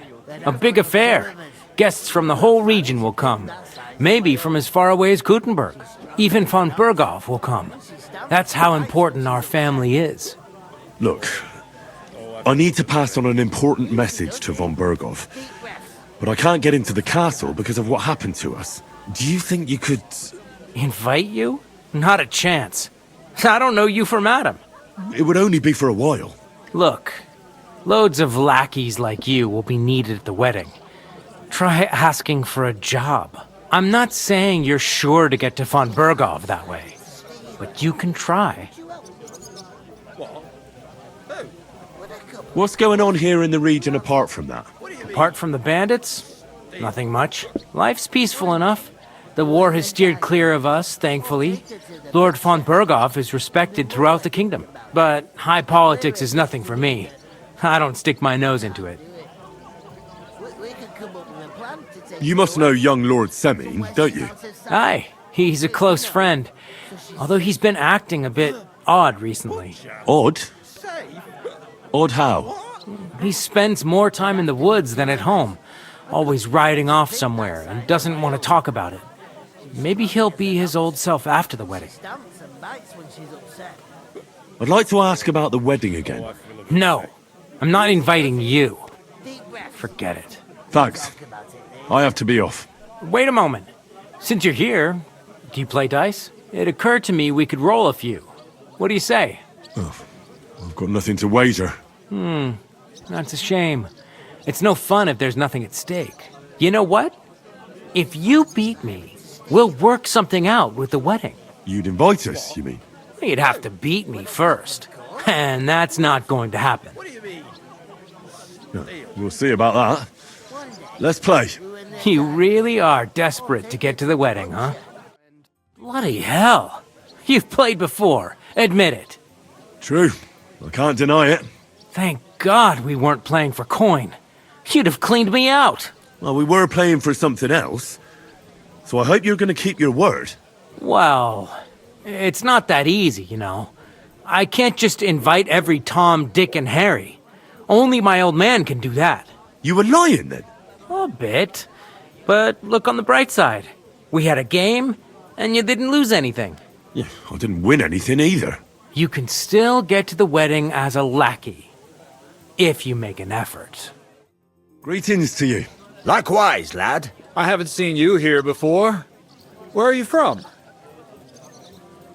Speaker 15: A big affair. Guests from the whole region will come. Maybe from as far away as Gutenberg. Even von Berghoff will come. That's how important our family is.
Speaker 3: Look, I need to pass on an important message to von Berghoff. But I can't get into the castle because of what happened to us. Do you think you could...
Speaker 15: Invite you? Not a chance. I don't know you from Adam.
Speaker 3: It would only be for a while.
Speaker 15: Look, loads of lackeys like you will be needed at the wedding. Try asking for a job. I'm not saying you're sure to get to von Berghoff that way, but you can try.
Speaker 3: What's going on here in the region apart from that?
Speaker 15: Apart from the bandits? Nothing much. Life's peaceful enough. The war has steered clear of us, thankfully. Lord von Berghoff is respected throughout the kingdom. But high politics is nothing for me. I don't stick my nose into it.
Speaker 3: You must know young Lord Semin, don't you?
Speaker 15: Aye, he's a close friend. Although he's been acting a bit odd recently.
Speaker 3: Odd? Odd how?
Speaker 15: He spends more time in the woods than at home. Always riding off somewhere and doesn't want to talk about it. Maybe he'll be his old self after the wedding.
Speaker 3: I'd like to ask about the wedding again.
Speaker 15: No, I'm not inviting you. Forget it.
Speaker 3: Thanks. I have to be off.
Speaker 15: Wait a moment. Since you're here, do you play dice? It occurred to me we could roll a few. What do you say?
Speaker 3: Oh, I've got nothing to wager.
Speaker 15: That's a shame. It's no fun if there's nothing at stake. You know what? If you beat me, we'll work something out with the wedding.
Speaker 3: You'd invite us, you mean?
Speaker 15: You'd have to beat me first. And that's not going to happen.
Speaker 3: We'll see about that. Let's play.
Speaker 15: You really are desperate to get to the wedding, huh? Bloody hell. You've played before. Admit it.
Speaker 3: True. I can't deny it.
Speaker 15: Thank God we weren't playing for coin. You'd have cleaned me out.
Speaker 3: Well, we were playing for something else. So I hope you're going to keep your word.
Speaker 15: Well, it's not that easy, you know. I can't just invite every Tom, Dick, and Harry. Only my old man can do that.
Speaker 3: You were lying then?
Speaker 15: A bit. But look on the bright side. We had a game, and you didn't lose anything.
Speaker 3: Yeah, I didn't win anything either.
Speaker 15: You can still get to the wedding as a lackey. If you make an effort.
Speaker 3: Greetings to you.
Speaker 16: Likewise, lad.
Speaker 17: I haven't seen you here before. Where are you from?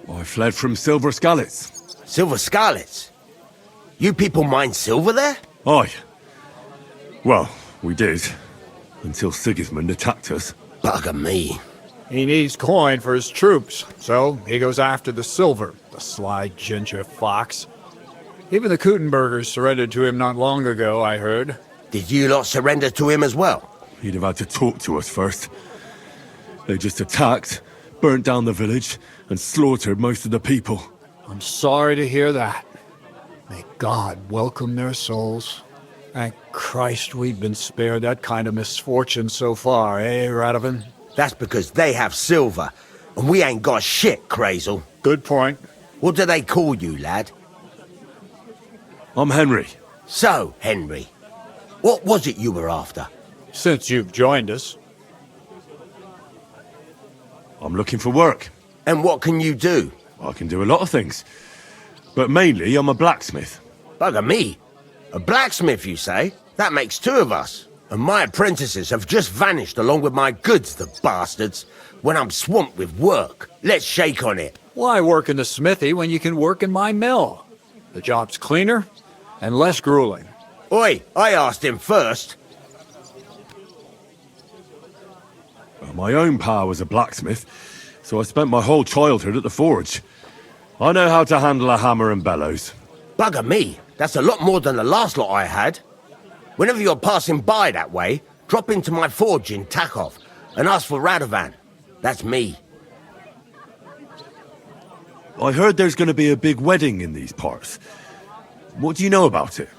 Speaker 3: I fled from Silver Scalets.
Speaker 16: Silver Scalets? You people mine silver there?
Speaker 3: Aye. Well, we did. Until Sigismund attacked us.
Speaker 16: Bugger me.
Speaker 17: He needs coin for his troops, so he goes after the silver. The sly ginger fox. Even the Kuttenbergers surrendered to him not long ago, I heard.
Speaker 16: Did you lot surrender to him as well?
Speaker 3: He'd have had to talk to us first. They just attacked, burnt down the village, and slaughtered most of the people.
Speaker 17: I'm sorry to hear that. May God welcome their souls. Thank Christ we've been spared that kind of misfortune so far, eh, Radovan?
Speaker 16: That's because they have silver, and we ain't got shit, Crazel.
Speaker 17: Good point.
Speaker 16: What do they call you, lad?
Speaker 3: I'm Henry.
Speaker 16: So, Henry, what was it you were after?
Speaker 17: Since you've joined us.
Speaker 3: I'm looking for work.
Speaker 16: And what can you do?
Speaker 3: I can do a lot of things. But mainly, I'm a blacksmith.
Speaker 16: Bugger me. A blacksmith, you say? That makes two of us. And my apprentices have just vanished along with my goods, the bastards. When I'm swamped with work. Let's shake on it.
Speaker 17: Why work in the smithy when you can work in my mill? The job's cleaner and less grueling.
Speaker 16: Oi, I asked him first.
Speaker 3: My own pa was a blacksmith, so I spent my whole childhood at the forge. I know how to handle a hammer and bellows.
Speaker 16: Bugger me, that's a lot more than the last lot I had. Whenever you're passing by that way, drop into my forge in Takov and ask for Radovan. That's me.
Speaker 3: I heard there's going to be a big wedding in these parts. What do you know about it?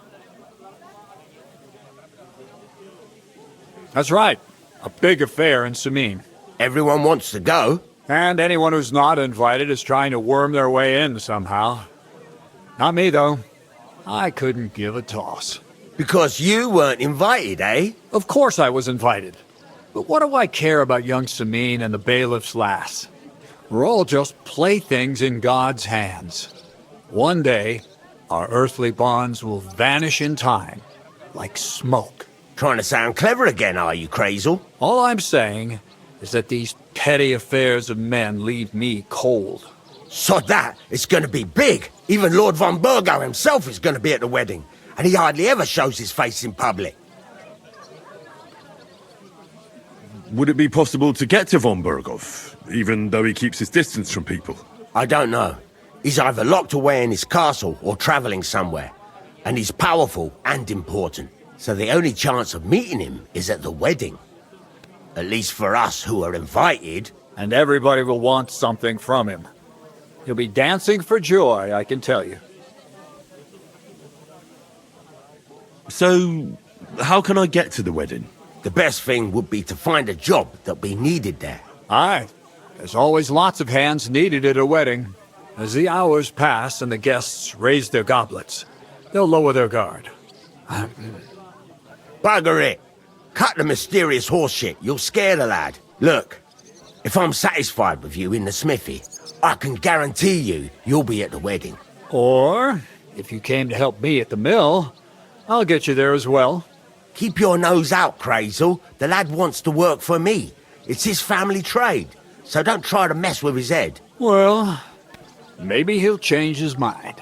Speaker 17: That's right. A big affair in Samin.
Speaker 16: Everyone wants to go.
Speaker 17: And anyone who's not invited is trying to worm their way in somehow. Not me, though. I couldn't give a toss.
Speaker 16: Because you weren't invited, eh?
Speaker 17: Of course I was invited. But what do I care about young Samin and the bailiff's lass? We're all just playthings in God's hands. One day, our earthly bonds will vanish in time, like smoke.
Speaker 16: Trying to sound clever again, are you, Crazel?
Speaker 17: All I'm saying is that these petty affairs of men leave me cold.
Speaker 16: Sod that! It's gonna be big! Even Lord von Burgo himself is gonna be at the wedding, and he hardly ever shows his face in public.
Speaker 3: Would it be possible to get to von Burgov, even though he keeps his distance from people?
Speaker 16: I don't know. He's either locked away in his castle or travelling somewhere, and he's powerful and important. So the only chance of meeting him is at the wedding. At least for us who are invited.
Speaker 17: And everybody will want something from him. He'll be dancing for joy, I can tell you.
Speaker 3: So, how can I get to the wedding?
Speaker 16: The best thing would be to find a job that we needed there.
Speaker 17: Aye. There's always lots of hands needed at a wedding. As the hours pass and the guests raise their goblets, they'll lower their guard.
Speaker 16: Bugger it. Cut the mysterious horseshit. You'll scare the lad. Look, if I'm satisfied with you in the smithy, I can guarantee you'll be at the wedding.
Speaker 17: Or, if you came to help me at the mill, I'll get you there as well.
Speaker 16: Keep your nose out, Crazel. The lad wants to work for me. It's his family trade, so don't try to mess with his head.
Speaker 17: Well, maybe he'll change his mind.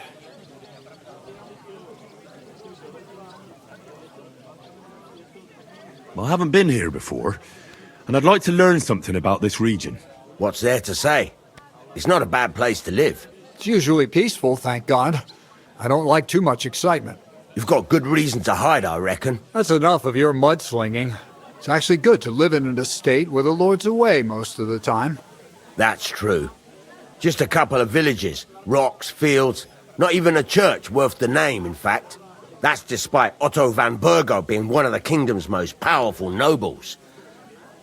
Speaker 3: I haven't been here before, and I'd like to learn something about this region.
Speaker 16: What's there to say? It's not a bad place to live.
Speaker 17: It's usually peaceful, thank God. I don't like too much excitement.
Speaker 16: You've got good reason to hide, I reckon.
Speaker 17: That's enough of your mudslinging. It's actually good to live in an estate where the Lord's away most of the time.
Speaker 16: That's true. Just a couple of villages, rocks, fields, not even a church worth the name, in fact. That's despite Otto van Burgo being one of the kingdom's most powerful nobles.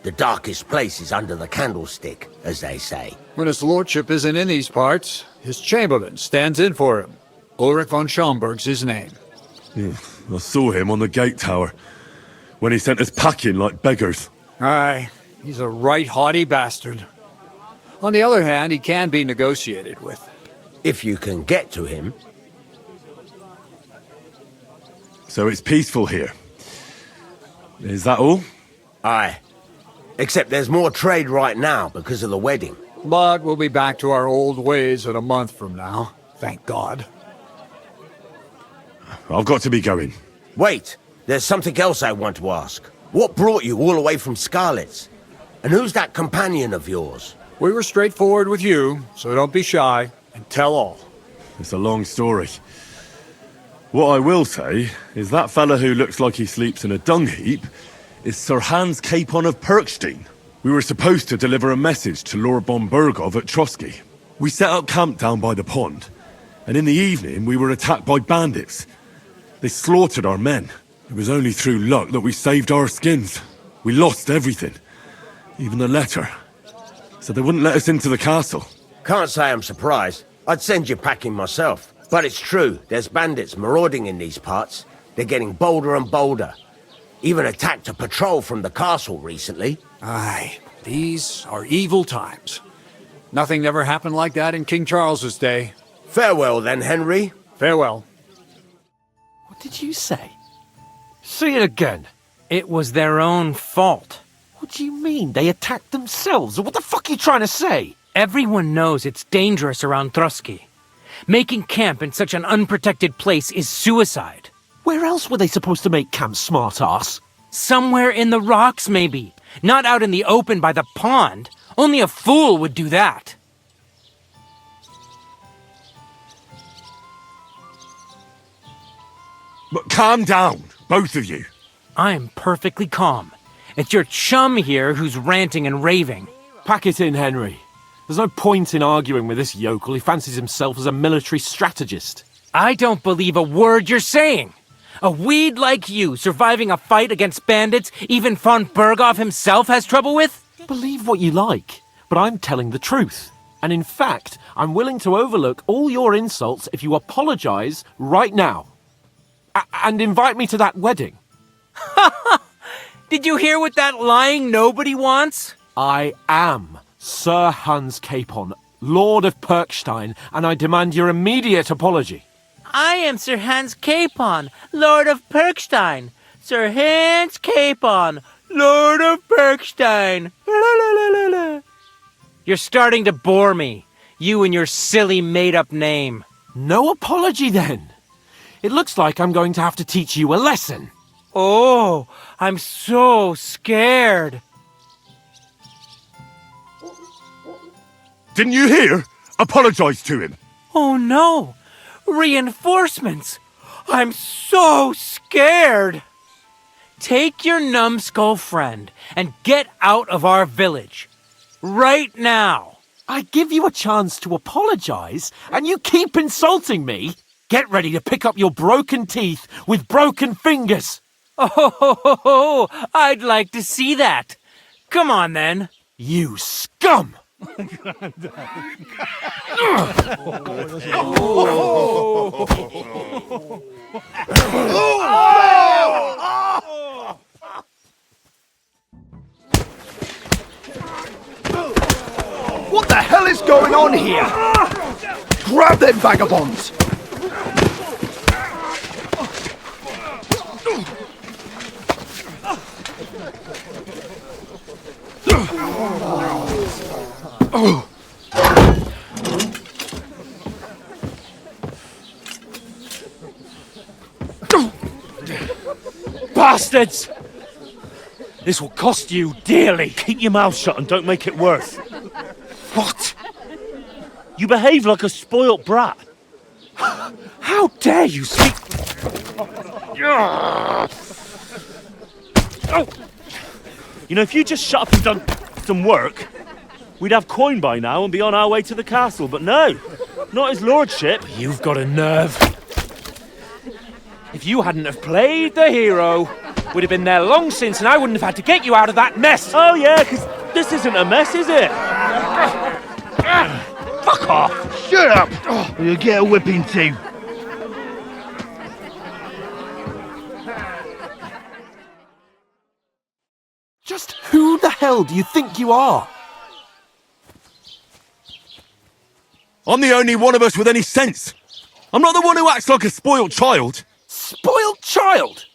Speaker 16: The darkest place is under the candlestick, as they say.
Speaker 17: When his lordship isn't in these parts, his chamberlain stands in for him. Ulrich von Schaumburg's his name.
Speaker 3: Yeah, I saw him on the gate tower when he sent us packing like beggars.
Speaker 17: Aye, he's a right haughty bastard. On the other hand, he can be negotiated with.
Speaker 16: If you can get to him.
Speaker 3: So it's peaceful here. Is that all?
Speaker 16: Aye. Except there's more trade right now because of the wedding.
Speaker 17: But we'll be back to our old ways in a month from now. Thank God.
Speaker 3: I've got to be going.
Speaker 16: Wait, there's something else I want to ask. What brought you all the way from Scarlet's? And who's that companion of yours?
Speaker 17: We were straightforward with you, so don't be shy and tell all.
Speaker 3: It's a long story. What I will say is that fella who looks like he sleeps in a dung heap is Sir Hans Capon of Perkstein. We were supposed to deliver a message to Lord von Burgov at Trotsky. We set up camp down by the pond, and in the evening we were attacked by bandits. They slaughtered our men. It was only through luck that we saved our skins. We lost everything, even the letter. So they wouldn't let us into the castle.
Speaker 16: Can't say I'm surprised. I'd send you packing myself. But it's true, there's bandits marauding in these parts. They're getting bolder and bolder. Even attacked a patrol from the castle recently.
Speaker 17: Aye, these are evil times. Nothing never happened like that in King Charles's day.
Speaker 16: Farewell then, Henry.
Speaker 17: Farewell.
Speaker 6: What did you say? Say it again.
Speaker 15: It was their own fault.
Speaker 6: What do you mean? They attacked themselves? What the fuck are you trying to say?
Speaker 15: Everyone knows it's dangerous around Trotsky. Making camp in such an unprotected place is suicide.
Speaker 6: Where else were they supposed to make camp, smart-ass?
Speaker 15: Somewhere in the rocks, maybe. Not out in the open by the pond. Only a fool would do that.
Speaker 3: But calm down, both of you.
Speaker 15: I'm perfectly calm. It's your chum here who's ranting and raving.
Speaker 6: Pack it in, Henry. There's no point in arguing with this yokel. He fancies himself as a military strategist.
Speaker 15: I don't believe a word you're saying. A weed like you surviving a fight against bandits even von Burgov himself has trouble with?
Speaker 6: Believe what you like, but I'm telling the truth. And in fact, I'm willing to overlook all your insults if you apologize right now. And invite me to that wedding.
Speaker 15: Did you hear what that lying nobody wants?
Speaker 6: I am Sir Hans Capon, Lord of Perkstein, and I demand your immediate apology.
Speaker 15: I am Sir Hans Capon, Lord of Perkstein. Sir Hans Capon, Lord of Perkstein. You're starting to bore me. You and your silly made-up name.
Speaker 6: No apology, then. It looks like I'm going to have to teach you a lesson.
Speaker 15: Oh, I'm so scared.
Speaker 3: Didn't you hear? Apologize to him.
Speaker 15: Oh no! Reinforcements! I'm so scared! Take your numbskull friend and get out of our village. Right now!
Speaker 6: I give you a chance to apologize, and you keep insulting me? Get ready to pick up your broken teeth with broken fingers!
Speaker 15: Oh, I'd like to see that. Come on then.
Speaker 6: You scum!
Speaker 18: What the hell is going on here? Grab them vagabonds!
Speaker 9: Bastards! This will cost you dearly.
Speaker 10: Keep your mouth shut and don't make it worse.
Speaker 9: What?
Speaker 10: You behave like a spoilt brat. How dare you speak... You know, if you just shut up and done some work, we'd have coin by now and be on our way to the castle, but no, not his lordship.
Speaker 15: You've got a nerve. If you hadn't have played the hero, we'd have been there long since and I wouldn't have had to get you out of that mess.
Speaker 10: Oh yeah, because this isn't a mess, is it?
Speaker 18: Fuck off! Shut up! Or you'll get a whipping too.
Speaker 8: Just who the hell do you think you are? I'm the only one of us with any sense. I'm not the one who acts like a spoiled child.
Speaker 14: Spoiled child?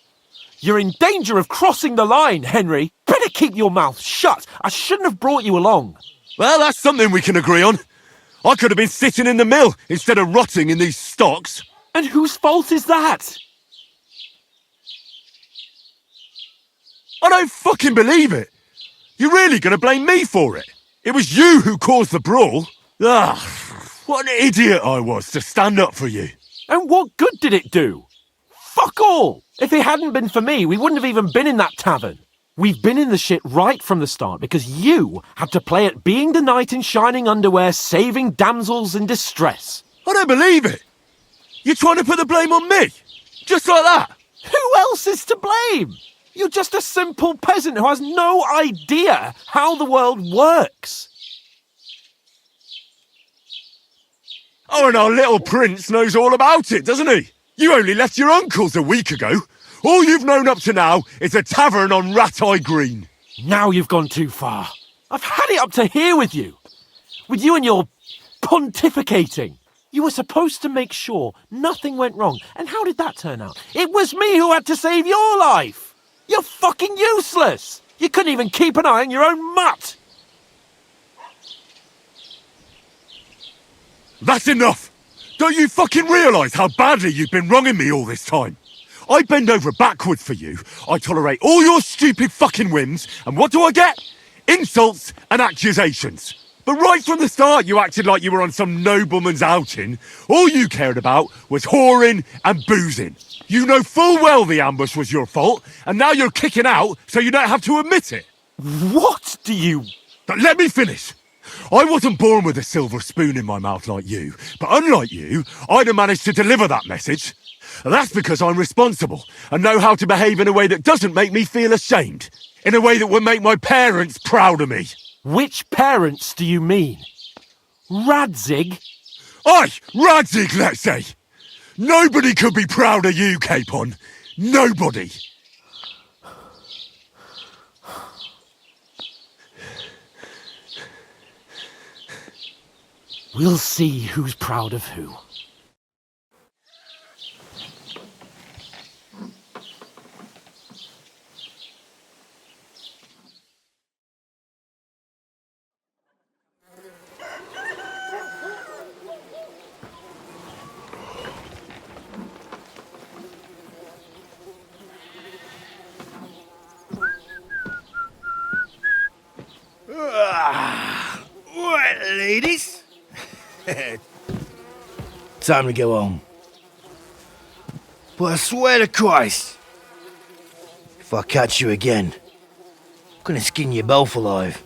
Speaker 14: You're in danger of crossing the line, Henry. Better keep your mouth shut. I shouldn't have brought you along.
Speaker 8: Well, that's something we can agree on. I could have been sitting in the mill instead of rotting in these stocks.
Speaker 14: And whose fault is that?
Speaker 8: I don't fucking believe it. You're really going to blame me for it? It was you who caused the brawl. What an idiot I was to stand up for you.
Speaker 14: And what good did it do? Fuck all! If it hadn't been for me, we wouldn't have even been in that tavern. We've been in the shit right from the start because you had to play at being the knight in shining underwear, saving damsels in distress.
Speaker 8: I don't believe it. You're trying to put the blame on me? Just like that?
Speaker 14: Who else is to blame? You're just a simple peasant who has no idea how the world works.
Speaker 8: Oh, and our little prince knows all about it, doesn't he? You only left your uncle's a week ago. All you've known up to now is a tavern on Rat-Eye Green.
Speaker 14: Now you've gone too far. I've had it up to here with you. With you and your pontificating. You were supposed to make sure nothing went wrong. And how did that turn out? It was me who had to save your life. You're fucking useless. You couldn't even keep an eye on your own mutt.
Speaker 8: That's enough! Don't you fucking realise how badly you've been wronging me all this time? I bend over backwards for you, I tolerate all your stupid fucking whims, and what do I get? Insults and accusations. But right from the start you acted like you were on some nobleman's outing. All you cared about was whoring and boozing. You know full well the ambush was your fault, and now you're kicking out so you don't have to admit it.
Speaker 14: What do you...
Speaker 8: But let me finish. I wasn't born with a silver spoon in my mouth like you, but unlike you, I'd have managed to deliver that message. That's because I'm responsible and know how to behave in a way that doesn't make me feel ashamed. In a way that would make my parents proud of me.
Speaker 14: Which parents do you mean? Radzig?
Speaker 8: Aye, Radzig, let's say. Nobody could be proud of you, Capon. Nobody.
Speaker 14: We'll see who's proud of who.
Speaker 18: Right, ladies. Time to go home. But I swear to Christ, if I catch you again, I'm gonna skin you both alive.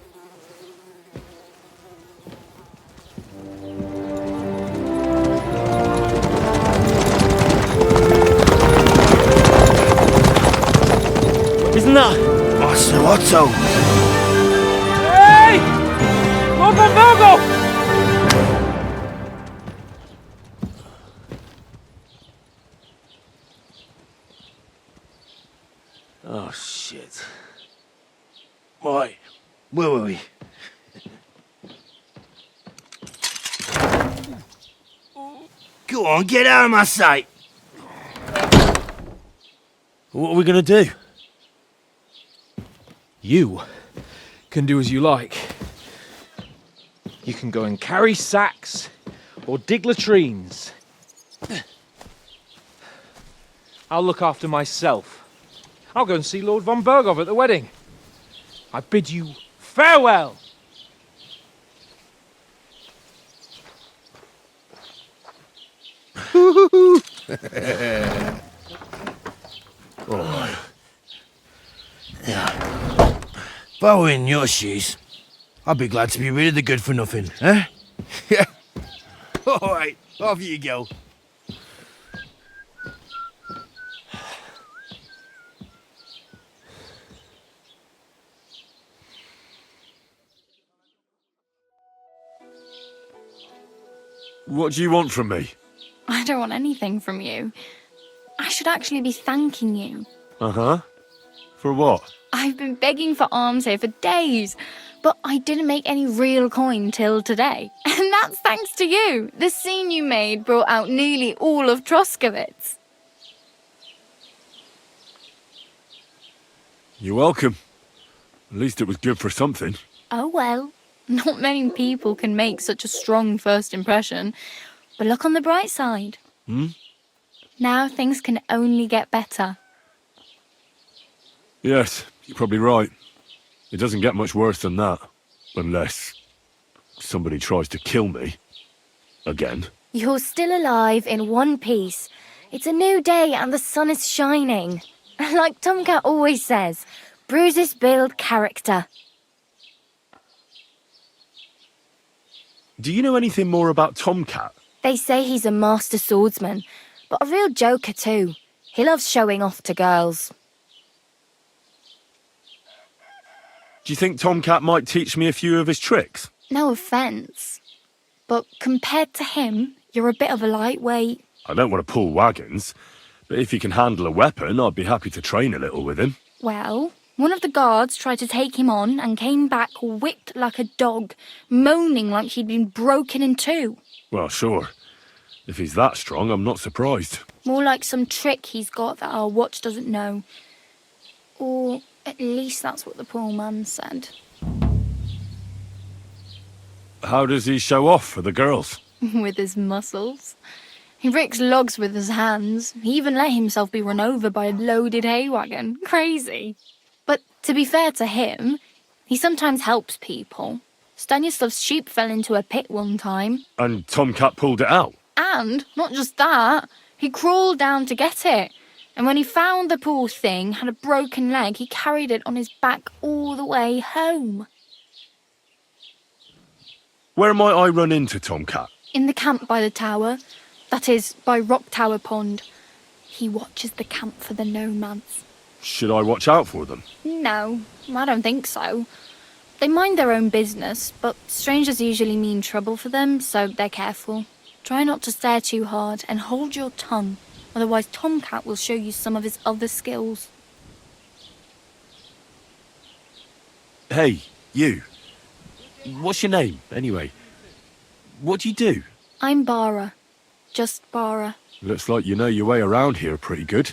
Speaker 10: Isn't that...
Speaker 18: Master Otto!
Speaker 15: Hey! Lord Von Virgo!
Speaker 18: Oh, shit. Right, where were we? Go on, get out of my sight!
Speaker 10: What are we gonna do?
Speaker 2: You can do as you like. You can go and carry sacks or dig latrines. I'll look after myself. I'll go and see Lord von Bergov at the wedding. I bid you farewell.
Speaker 18: Oh. Yeah. If I were in your shoes, I'd be glad to be rid of the good for nothing, eh? Yeah. All right, off you go.
Speaker 3: What do you want from me?
Speaker 19: I don't want anything from you. I should actually be thanking you.
Speaker 3: Uh-huh. For what?
Speaker 19: I've been begging for alms here for days, but I didn't make any real coin till today. And that's thanks to you. The scene you made brought out nearly all of Troskowitz.
Speaker 3: You're welcome. At least it was good for something.
Speaker 19: Oh well, not many people can make such a strong first impression. But look on the bright side.
Speaker 3: Hmm?
Speaker 19: Now things can only get better.
Speaker 3: Yes, you're probably right. It doesn't get much worse than that. Unless somebody tries to kill me. Again.
Speaker 5: You're still alive in one piece. It's a new day and the sun is shining. Like Tomcat always says, bruises build character.
Speaker 3: Do you know anything more about Tomcat?
Speaker 5: They say he's a master swordsman, but a real joker too. He loves showing off to girls.
Speaker 3: Do you think Tomcat might teach me a few of his tricks?
Speaker 19: No offence, but compared to him, you're a bit of a lightweight.
Speaker 3: I don't want to pull wagons, but if he can handle a weapon, I'd be happy to train a little with him.
Speaker 19: Well, one of the guards tried to take him on and came back whipped like a dog, moaning like he'd been broken in two.
Speaker 3: Well, sure. If he's that strong, I'm not surprised.
Speaker 19: More like some trick he's got that our watch doesn't know. Or at least that's what the poor man said.
Speaker 3: How does he show off for the girls?
Speaker 19: With his muscles. He ricks logs with his hands. He even let himself be run over by a loaded hay wagon. Crazy. But to be fair to him, he sometimes helps people. Stanislav's sheep fell into a pit one time.
Speaker 3: And Tomcat pulled it out?
Speaker 19: And, not just that, he crawled down to get it. And when he found the poor thing had a broken leg, he carried it on his back all the way home.
Speaker 3: Where might I run into Tomcat?
Speaker 19: In the camp by the tower. That is, by Rock Tower Pond. He watches the camp for the nomads.
Speaker 3: Should I watch out for them?
Speaker 19: No, I don't think so. They mind their own business, but strangers usually mean trouble for them, so they're careful. Try not to stare too hard and hold your tongue, otherwise Tomcat will show you some of his other skills.
Speaker 3: Hey, you. What's your name, anyway? What do you do?
Speaker 19: I'm Bara. Just Bara.
Speaker 3: Looks like you know your way around here pretty good.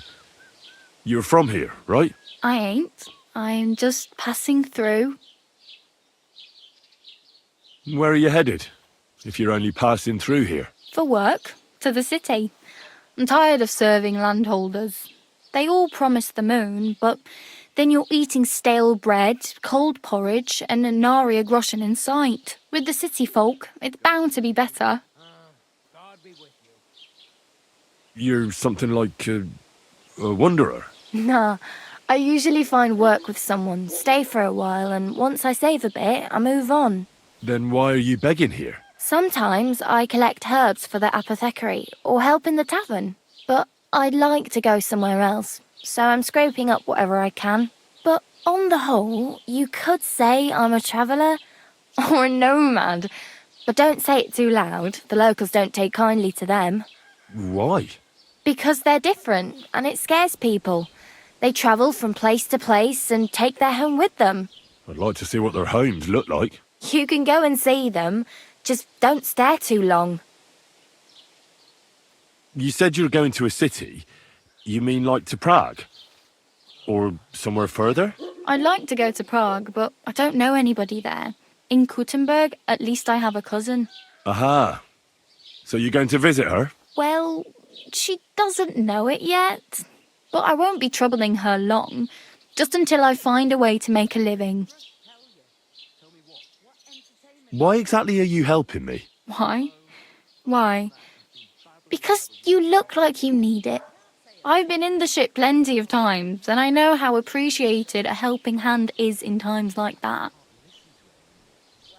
Speaker 3: You're from here, right?
Speaker 19: I ain't. I'm just passing through.
Speaker 3: Where are you headed, if you're only passing through here?
Speaker 19: For work. To the city. I'm tired of serving landholders. They all promise the moon, but then you're eating stale bread, cold porridge, and a nary a groschen in sight. With the city folk, it's bound to be better.
Speaker 3: You're something like a wanderer.
Speaker 5: Nah, I usually find work with someone, stay for a while, and once I save a bit, I move on.
Speaker 3: Then why are you begging here?
Speaker 5: Sometimes I collect herbs for the apothecary, or help in the tavern. But I'd like to go somewhere else, so I'm scraping up whatever I can. But on the whole, you could say I'm a traveller, or a nomad. But don't say it too loud, the locals don't take kindly to them.
Speaker 3: Why?
Speaker 5: Because they're different, and it scares people. They travel from place to place and take their home with them.
Speaker 3: I'd like to see what their homes look like.
Speaker 5: You can go and see them, just don't stare too long.
Speaker 3: You said you were going to a city. You mean like to Prague? Or somewhere further?
Speaker 19: I'd like to go to Prague, but I don't know anybody there. In Kuttenberg, at least I have a cousin.
Speaker 3: Aha. So you're going to visit her?
Speaker 19: Well, she doesn't know it yet. But I won't be troubling her long, just until I find a way to make a living.
Speaker 3: Why exactly are you helping me?
Speaker 19: Why? Why? Because you look like you need it. I've been in the ship plenty of times, and I know how appreciated a helping hand is in times like that.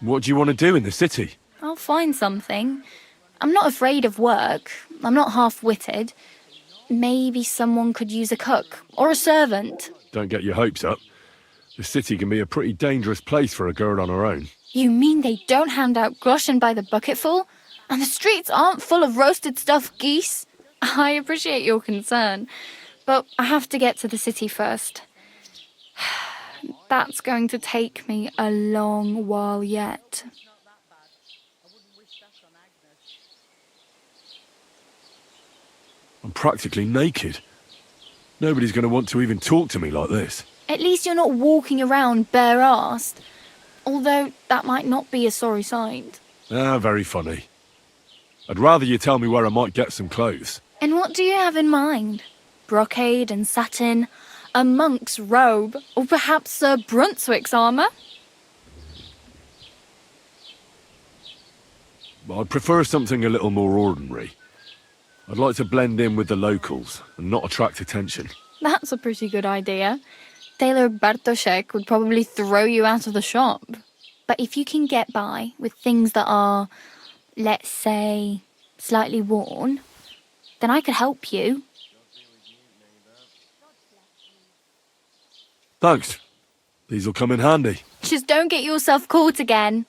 Speaker 8: What do you want to do in the city?
Speaker 19: I'll find something. I'm not afraid of work. I'm not half-witted. Maybe someone could use a cook or a servant.
Speaker 8: Don't get your hopes up. The city can be a pretty dangerous place for a girl on her own.
Speaker 19: You mean they don't hand out groschen by the bucketful? And the streets aren't full of roasted stuffed geese? I appreciate your concern, but I have to get to the city first. That's going to take me a long while yet.
Speaker 8: I'm practically naked. Nobody's going to want to even talk to me like this.
Speaker 19: At least you're not walking around bare-assed. Although that might not be a sorry sight.
Speaker 8: Ah, very funny. I'd rather you tell me where I might get some clothes.
Speaker 19: And what do you have in mind? Brocade and satin, a monk's robe, or perhaps Sir Brunswick's armour?
Speaker 8: I'd prefer something a little more ordinary. I'd like to blend in with the locals and not attract attention.
Speaker 19: That's a pretty good idea. Tailor Bartoszek would probably throw you out of the shop. But if you can get by with things that are, let's say, slightly worn, then I could help you.
Speaker 8: Thanks. These'll come in handy.
Speaker 19: Just don't get yourself caught again.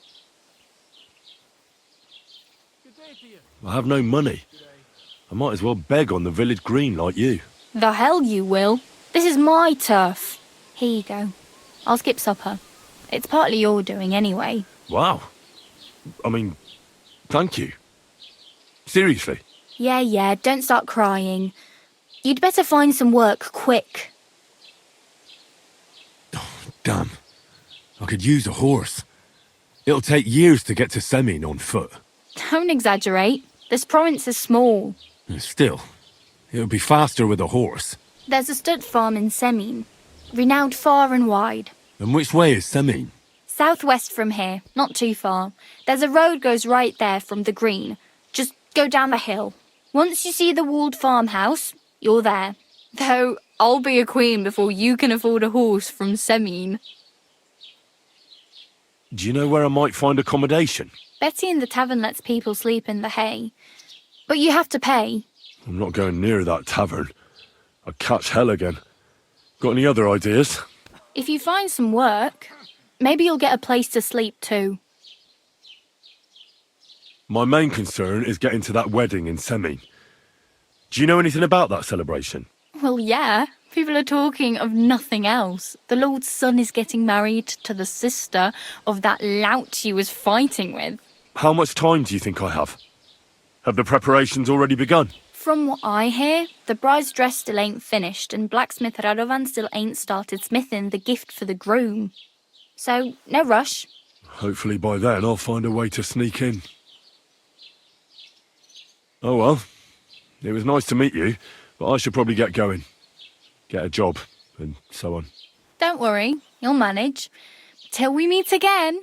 Speaker 8: I have no money. I might as well beg on the village green like you.
Speaker 19: The hell you will. This is my turf. Here you go. I'll skip supper. It's partly your doing anyway.
Speaker 8: Wow. I mean, thank you. Seriously.
Speaker 19: Yeah, don't start crying. You'd better find some work quick.
Speaker 8: Damn. I could use a horse. It'll take years to get to Semin on foot.
Speaker 19: Don't exaggerate. This province is small.
Speaker 8: Still, it'll be faster with a horse.
Speaker 19: There's a stud farm in Semin, renowned far and wide.
Speaker 8: And which way is Semin?
Speaker 19: Southwest from here, not too far. There's a road goes right there from the green. Just go down the hill. Once you see the walled farmhouse, you're there. Though I'll be a queen before you can afford a horse from Semin.
Speaker 8: Do you know where I might find accommodation?
Speaker 19: Betty in the tavern lets people sleep in the hay. But you have to pay.
Speaker 8: I'm not going near that tavern. I'd catch hell again. Got any other ideas?
Speaker 19: If you find some work, maybe you'll get a place to sleep too.
Speaker 8: My main concern is getting to that wedding in Semin. Do you know anything about that celebration?
Speaker 19: Well, yeah. People are talking of nothing else. The Lord's son is getting married to the sister of that lout you was fighting with.
Speaker 8: How much time do you think I have? Have the preparations already begun?
Speaker 19: From what I hear, the bride's dress still ain't finished and blacksmith Radovan still ain't started smithing the gift for the groom. So, no rush.
Speaker 8: Hopefully by then I'll find a way to sneak in. Oh well, it was nice to meet you, but I should probably get going. Get a job, and so on.
Speaker 19: Don't worry, you'll manage. Till we meet again.